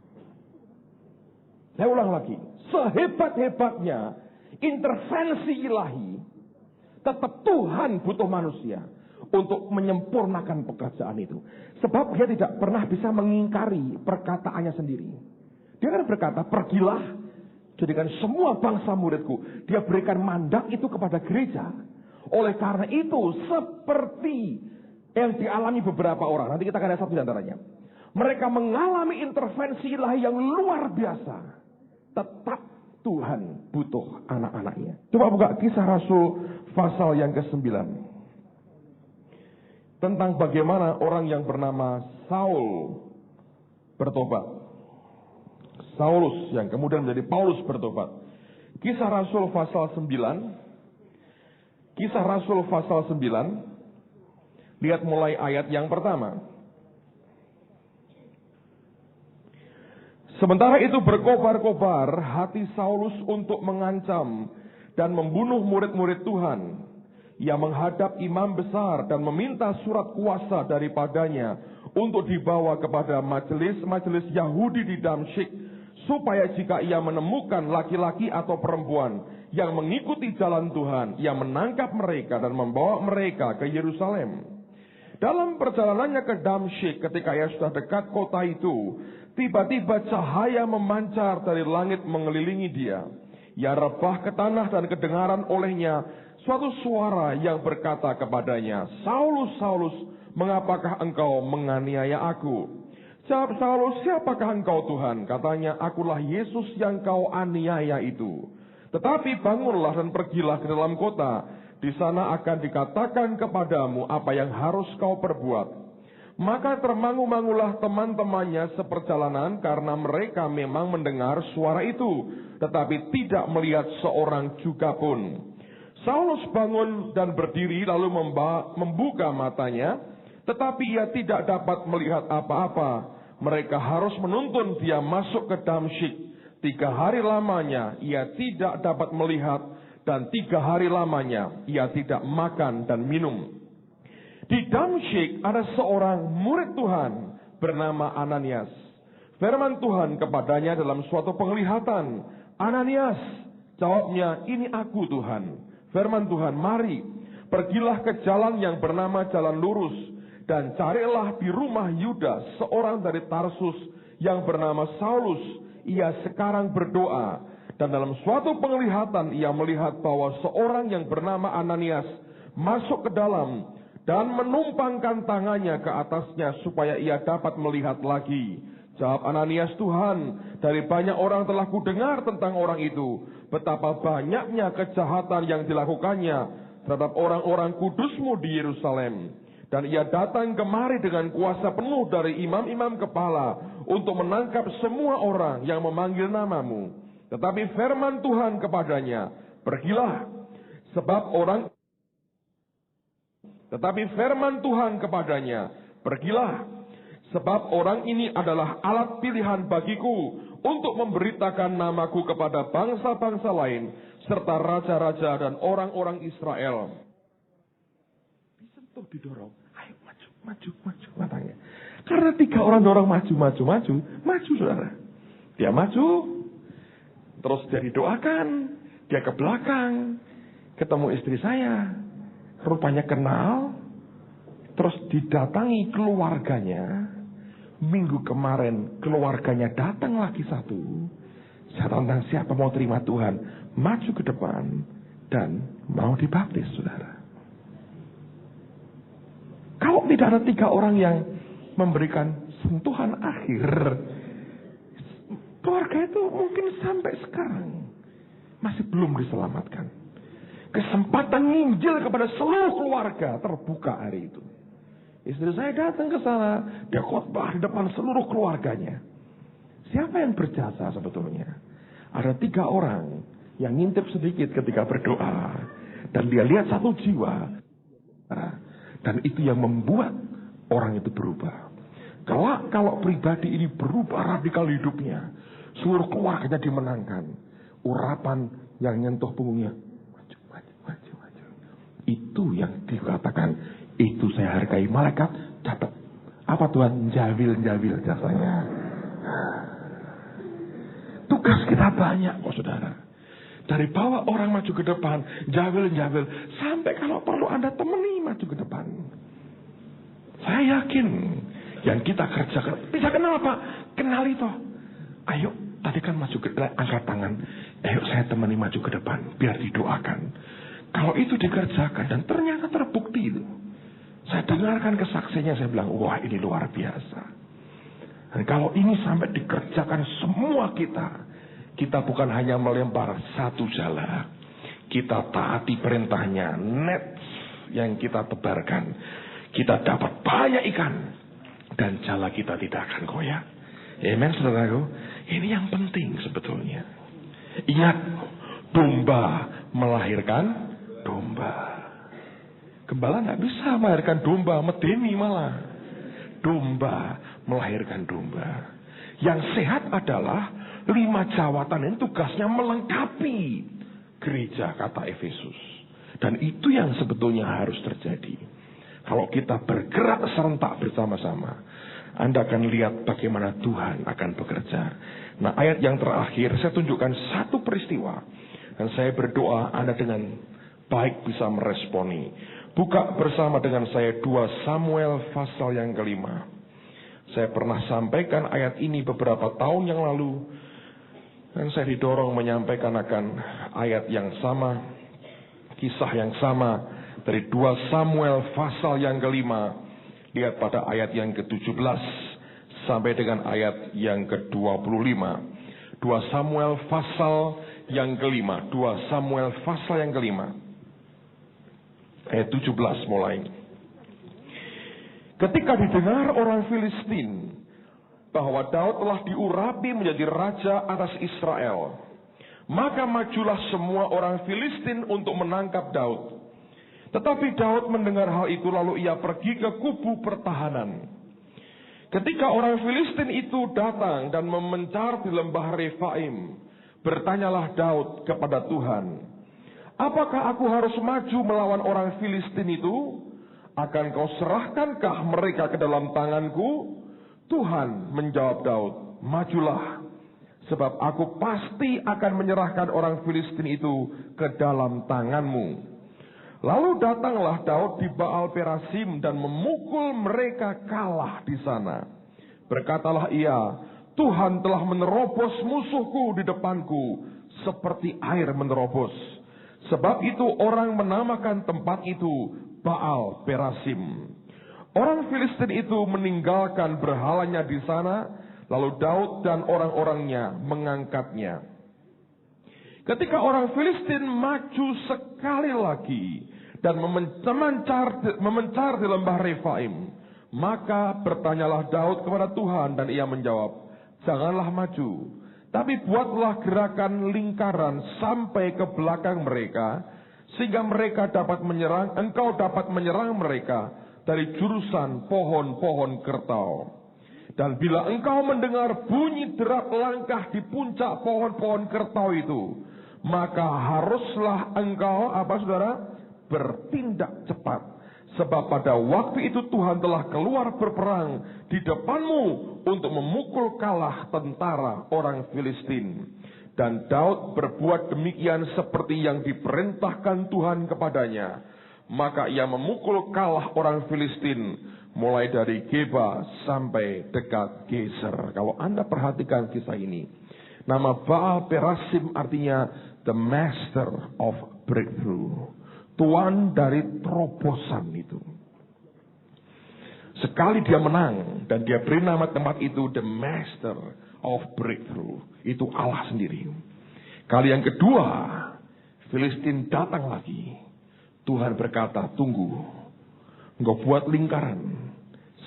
Saya ulang lagi, sehebat-hebatnya intervensi ilahi, tetap Tuhan butuh manusia untuk menyempurnakan pekerjaan itu. Sebab dia tidak pernah bisa mengingkari perkataannya sendiri. Dia kan berkata, "Pergilah, jadikan semua bangsa muridku." Dia berikan mandat itu kepada gereja. Oleh karena itu, seperti yang dialami beberapa orang, nanti kita akan lihat satu di antaranya. Mereka mengalami intervensi ilahi yang luar biasa. Tetap Tuhan butuh anak-anaknya. Coba buka Kisah Rasul pasal yang ke-9. Tentang bagaimana orang yang bernama Saul bertobat. Saulus yang kemudian menjadi Paulus bertobat. Kisah Rasul pasal 9. Kisah Rasul pasal 9. Lihat mulai ayat yang pertama. Sementara itu berkobar-kobar hati Saulus untuk mengancam dan membunuh murid-murid Tuhan. Ia menghadap imam besar dan meminta surat kuasa daripadanya untuk dibawa kepada majelis-majelis Yahudi di Damsyik, supaya jika ia menemukan laki-laki atau perempuan yang mengikuti jalan Tuhan, ia menangkap mereka dan membawa mereka ke Yerusalem. Dalam perjalanannya ke Damsyik, ketika ia sudah dekat kota itu, tiba-tiba cahaya memancar dari langit mengelilingi dia. Ia rebah ke tanah dan kedengaran olehnya suatu suara yang berkata kepadanya, "Saulus, Saulus, mengapakah engkau menganiaya aku?" Jawab Saulus, "Siapakah engkau Tuhan?" Katanya, "Akulah Yesus yang kau aniaya itu. Tetapi bangunlah dan pergilah ke dalam kota. Di sana akan dikatakan kepadamu apa yang harus kau perbuat." Maka termangu-mangulah teman-temannya seperjalanan karena mereka memang mendengar suara itu, tetapi tidak melihat seorang juga pun. Saulus bangun dan berdiri lalu membuka matanya, tetapi ia tidak dapat melihat apa-apa. Mereka harus menuntun dia masuk ke Damsyik. 3 hari lamanya ia tidak dapat melihat, dan 3 hari lamanya ia tidak makan dan minum. Di Damsyik ada seorang murid Tuhan bernama Ananias. Firman Tuhan kepadanya dalam suatu penglihatan, "Ananias." Jawabnya, "Ini aku Tuhan." Firman Tuhan, "Mari, pergilah ke jalan yang bernama Jalan Lurus, dan carilah di rumah Yudas seorang dari Tarsus yang bernama Saulus. Ia sekarang berdoa." Dan dalam suatu penglihatan ia melihat bahwa seorang yang bernama Ananias masuk ke dalam dan menumpangkan tangannya ke atasnya supaya ia dapat melihat lagi. Jawab Ananias, "Tuhan, dari banyak orang telah kudengar tentang orang itu, betapa banyaknya kejahatan yang dilakukannya. terhadap orang-orang kudusmu di Yerusalem. Dan ia datang kemari dengan kuasa penuh dari imam-imam kepala untuk menangkap semua orang yang memanggil namamu. Tetapi firman Tuhan kepadanya, pergilah, sebab orang... Tetapi firman Tuhan kepadanya, pergilah, sebab orang ini adalah alat pilihan bagiku untuk memberitakan namaku kepada bangsa-bangsa lain, serta raja-raja dan orang-orang Israel. Disentuh, didorong, ayo maju, matanya. Karena 3 orang dorong maju, saudara. Dia maju, terus dia didoakan, dia ke belakang, ketemu istri saya, rupanya kenal, terus didatangi keluarganya. Minggu kemarin keluarganya datang lagi satu. Saya tantang siapa mau terima Tuhan, maju ke depan dan mau dibaptis, saudara. Kalau tidak ada 3 orang yang memberikan sentuhan akhir, keluarga itu mungkin sampai sekarang masih belum diselamatkan. Kesempatan nginjil kepada seluruh keluarga terbuka hari itu. Istri saya datang ke sana, dia khotbah di depan seluruh keluarganya. Siapa yang berjasa sebetulnya? Ada 3 orang yang ngintip sedikit ketika berdoa, dan dia lihat satu jiwa, dan itu yang membuat orang itu berubah. Kalau pribadi ini berubah radikal hidupnya, seluruh keluarganya dimenangkan. Urapan yang nyentuh punggungnya, maju. Itu yang dikatakan, itu saya hargai. Malaikat catat. Apa Tuhan? Jawil jasanya. Tugas kita banyak kok, saudara. Dari bawah orang maju ke depan, jawil, sampai kalau perlu Anda temani maju ke depan. Saya yakin yang kita kerjakan, bisa kenal Pak? Kenal itu. Ayo, tadi kan maju ke depan, angkat tangan. Ayo saya temani maju ke depan, biar didoakan. Kalau itu dikerjakan dan ternyata terbukti itu. Saya dengarkan kesaksiannya, saya bilang, wah ini luar biasa. Dan kalau ini sampai dikerjakan semua kita bukan hanya melempar satu jala. Kita taati perintahnya, net yang kita tebarkan. Kita dapat banyak ikan. Dan jala kita tidak akan goyah. Amen, saudaraku. Ini yang penting sebetulnya. Ingat, domba melahirkan domba. Gembala nggak bisa melahirkan domba, medeni malah. Domba melahirkan domba. Yang sehat adalah 5 jawatan ini tugasnya melengkapi gereja, kata Efesus. Dan itu yang sebetulnya harus terjadi. Kalau kita bergerak serentak bersama-sama, Anda akan lihat bagaimana Tuhan akan bekerja. Nah, ayat yang terakhir saya tunjukkan satu peristiwa. Dan saya berdoa Anda dengan baik bisa meresponi. Buka bersama dengan saya 2 Samuel pasal yang ke-5. Saya pernah sampaikan ayat ini beberapa tahun yang lalu. Dan saya didorong menyampaikan akan ayat yang sama, kisah yang sama dari 2 Samuel pasal yang ke-5. Lihat pada ayat yang ke-17 sampai dengan ayat yang ke-25. 2 Samuel pasal yang ke-5. 2 Samuel pasal yang ke-5. Ayat 17 mulai. Ketika didengar orang Filistin bahwa Daud telah diurapi menjadi raja atas Israel, maka majulah semua orang Filistin untuk menangkap Daud. Tetapi Daud mendengar hal itu lalu ia pergi ke kubu pertahanan. Ketika orang Filistin itu datang dan memencar di lembah Refaim, bertanyalah Daud kepada Tuhan, apakah aku harus maju melawan orang Filistin itu? Akan kau serahkankah mereka ke dalam tanganku? Tuhan menjawab Daud, majulah, sebab aku pasti akan menyerahkan orang Filistin itu ke dalam tanganmu. Lalu datanglah Daud di Baal Perasim dan memukul mereka kalah di sana. Berkatalah ia, Tuhan telah menerobos musuhku di depanku seperti air menerobos. Sebab itu orang menamakan tempat itu Baal Perasim. Orang Filistin itu meninggalkan berhalanya di sana, lalu Daud dan orang-orangnya mengangkatnya. Ketika orang Filistin maju sekali lagi dan memencar di lembah Refaim. Maka bertanyalah Daud kepada Tuhan, dan ia menjawab, janganlah maju, tapi buatlah gerakan lingkaran sampai ke belakang mereka, sehingga mereka dapat menyerang, engkau dapat menyerang mereka dari jurusan pohon-pohon kertau. Dan bila engkau mendengar bunyi derak langkah di puncak pohon-pohon kertau itu, maka haruslah engkau, bertindak cepat. Sebab pada waktu itu Tuhan telah keluar berperang di depanmu untuk memukul kalah tentara orang Filistin. Dan Daud berbuat demikian seperti yang diperintahkan Tuhan kepadanya. Maka ia memukul kalah orang Filistin mulai dari Geba sampai dekat Geser. Kalau Anda perhatikan kisah ini, nama Baal Perasim artinya the master of breakthrough. Tuan dari terobosan itu. Sekali dia menang dan dia beri nama tempat itu the master of breakthrough. Itu Allah sendiri. Kali yang kedua, Filistin datang lagi. Tuhan berkata, tunggu. Engkau buat lingkaran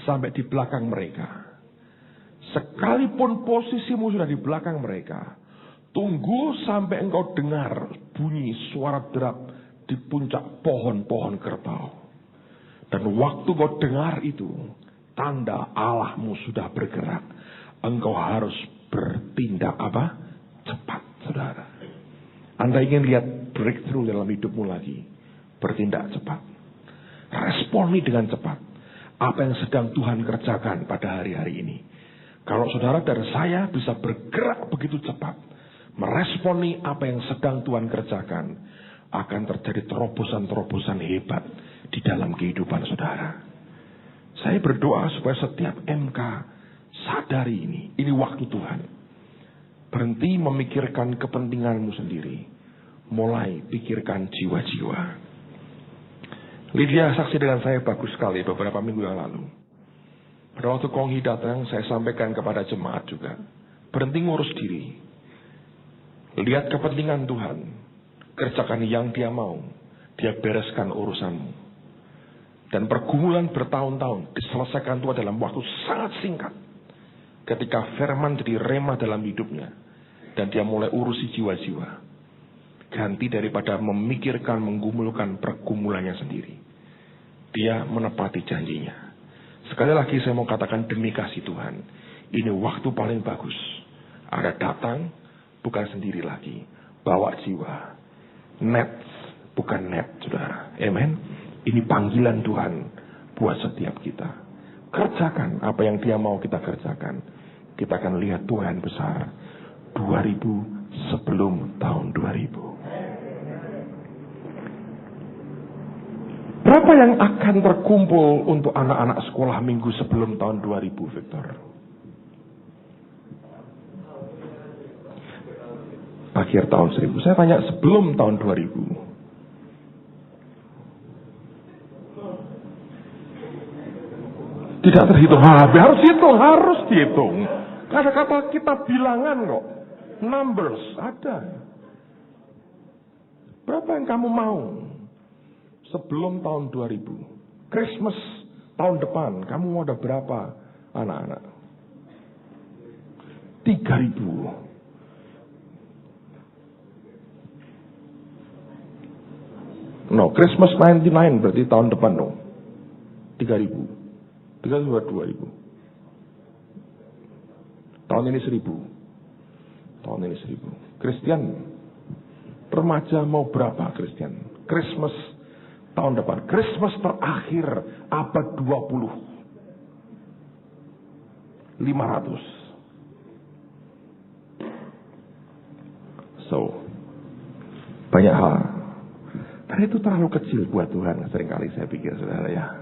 sampai di belakang mereka. Sekalipun posisimu sudah di belakang mereka, tunggu sampai engkau dengar bunyi suara derak di puncak pohon-pohon kertau. Dan waktu kau dengar itu, tanda Allahmu sudah bergerak. Engkau harus bertindak cepat, saudara. Anda ingin lihat breakthrough dalam hidupmu lagi, bertindak cepat. Responi dengan cepat apa yang sedang Tuhan kerjakan pada hari-hari ini. Kalau saudara dan saya bisa bergerak begitu cepat, meresponi apa yang sedang Tuhan kerjakan, akan terjadi terobosan-terobosan hebat di dalam kehidupan saudara. Saya berdoa supaya setiap MK sadari ini waktu Tuhan. Berhenti memikirkan kepentinganmu sendiri, mulai pikirkan jiwa-jiwa. Lydia saksi dengan saya bagus sekali beberapa minggu yang lalu. Pada waktu Konghi datang, saya sampaikan kepada jemaat juga, berhenti ngurus diri, lihat kepentingan Tuhan. Kerjakan yang dia mau. Dia bereskan urusanmu. Dan pergumulan bertahun-tahun diselesaikan Tuhan dalam waktu sangat singkat. Ketika firman jadi rema dalam hidupnya. Dan dia mulai urusi jiwa-jiwa. Ganti daripada memikirkan, menggumulkan pergumulannya sendiri. Dia menepati janjinya. Sekali lagi saya mau katakan demi kasih Tuhan. Ini waktu paling bagus. Anda datang, bukan sendiri lagi. Bawa jiwa. Net, bukan net, saudara. Amen. Ini panggilan Tuhan buat setiap kita. Kerjakan apa yang dia mau kita kerjakan. Kita akan lihat Tuhan besar. 2000 sebelum tahun 2000. Berapa yang akan terkumpul untuk anak-anak sekolah minggu sebelum tahun 2000, Victor? Akhir tahun 1000. Saya tanya sebelum tahun 2000. Tidak terhitung. Harus dihitung. Kata-kata kita bilangan kok. Numbers ada. Berapa yang kamu mau sebelum tahun 2000? Christmas tahun depan kamu mau ada berapa anak-anak? 3000. No, Christmas 99 berarti tahun depan, no. 3.000. 2.000. Tahun ini 1.000. Tahun ini 1.000. Kristen, remaja mau berapa Kristen? Christmas tahun depan. Christmas terakhir abad 20. 500. So, banyak hal. Dan itu terlalu kecil buat Tuhan. Seringkali saya pikir, saudara ya.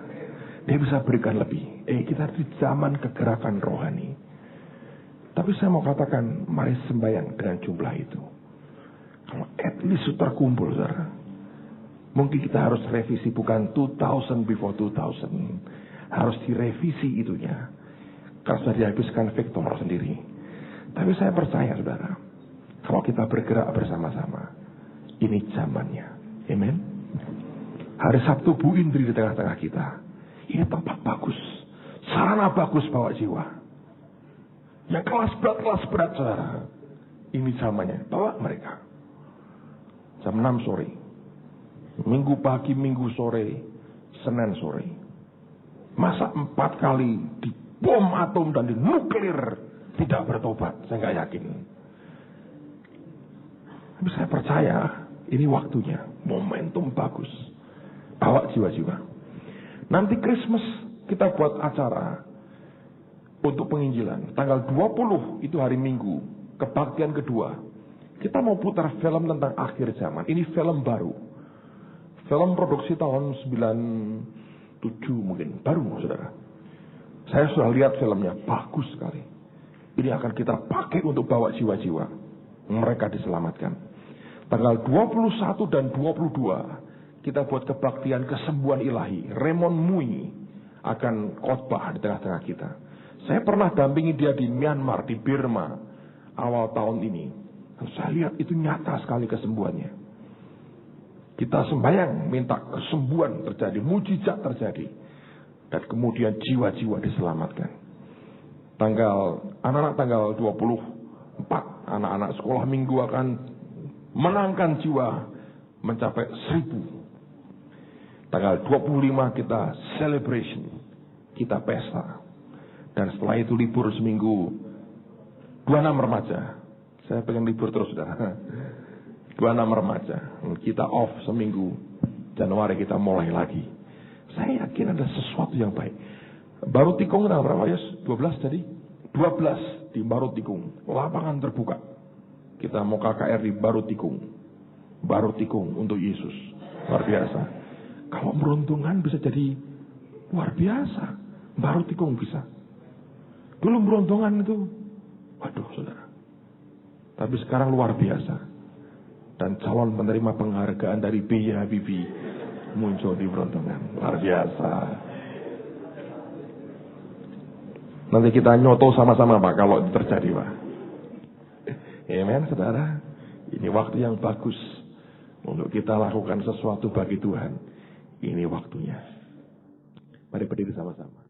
Dia bisa berikan lebih. Kita di zaman kegerakan rohani. Tapi saya mau katakan, mari sembahyang dengan jumlah itu. Kalau at least terkumpul, saudara. Mungkin kita harus revisi, bukan 2000 before 2000. Harus direvisi itunya. Karena sudah dihabiskan Victor sendiri. Tapi saya percaya, saudara. Kalau kita bergerak bersama-sama. Ini zamannya. Amen. Hari Sabtu Bu Indri di tengah-tengah kita. Ini tempat bagus. Sarana bagus bawa jiwa. Yang kelas berat saudara. Ini zamannya. Bawa mereka. Jam 6 sore. Minggu pagi, Minggu sore, Senin sore. Masa 4 kali di bom atom dan di nuklir tidak bertobat. Saya nggak yakin. Tapi saya percaya ini waktunya. Momentum bagus. Bawa jiwa-jiwa. Nanti Christmas kita buat acara untuk penginjilan. Tanggal 20 itu hari Minggu. Kebaktian kedua. Kita mau putar film tentang akhir zaman. Ini film baru. Film produksi tahun 97 mungkin. Baru saudara. Saya sudah lihat filmnya. Bagus sekali. Ini akan kita pakai untuk bawa jiwa-jiwa. Mereka diselamatkan. Tanggal 21 dan 22. Kita buat kebaktian kesembuhan ilahi. Raymond Mui akan khotbah di tengah-tengah kita. Saya pernah dampingi dia di Myanmar, di Burma, awal tahun ini. Saya lihat itu nyata sekali kesembuhannya. Kita sembahyang, minta kesembuhan terjadi, mujizat terjadi. Dan kemudian jiwa-jiwa diselamatkan. Anak-anak tanggal 24, anak-anak sekolah minggu akan menangkan jiwa mencapai 1000. Tanggal 25 kita celebration, kita pesta. Dan setelah itu libur seminggu, 26 remaja. Saya pengen libur terus saudara. 26 remaja, kita off seminggu. Januari kita mulai lagi. Saya yakin ada sesuatu yang baik. Baru Tikung tanggal berapa ya? 12 jadi? 12 di Baru Tikung. Lapangan terbuka. Kita mau KKR di Baru Tikung. Baru Tikung untuk Yesus. Luar biasa. Kalau meruntungan bisa jadi luar biasa. Baru Tikung bisa. Dulu meruntungan itu, waduh saudara. Tapi sekarang luar biasa. Dan calon penerima penghargaan dari B.J. Habibie muncul di meruntungan. Luar biasa. Nanti kita nyoto sama-sama Pak kalau itu terjadi Pak. Amen saudara. Ini waktu yang bagus untuk kita lakukan sesuatu bagi Tuhan. Ini waktunya. Mari berdiri sama-sama.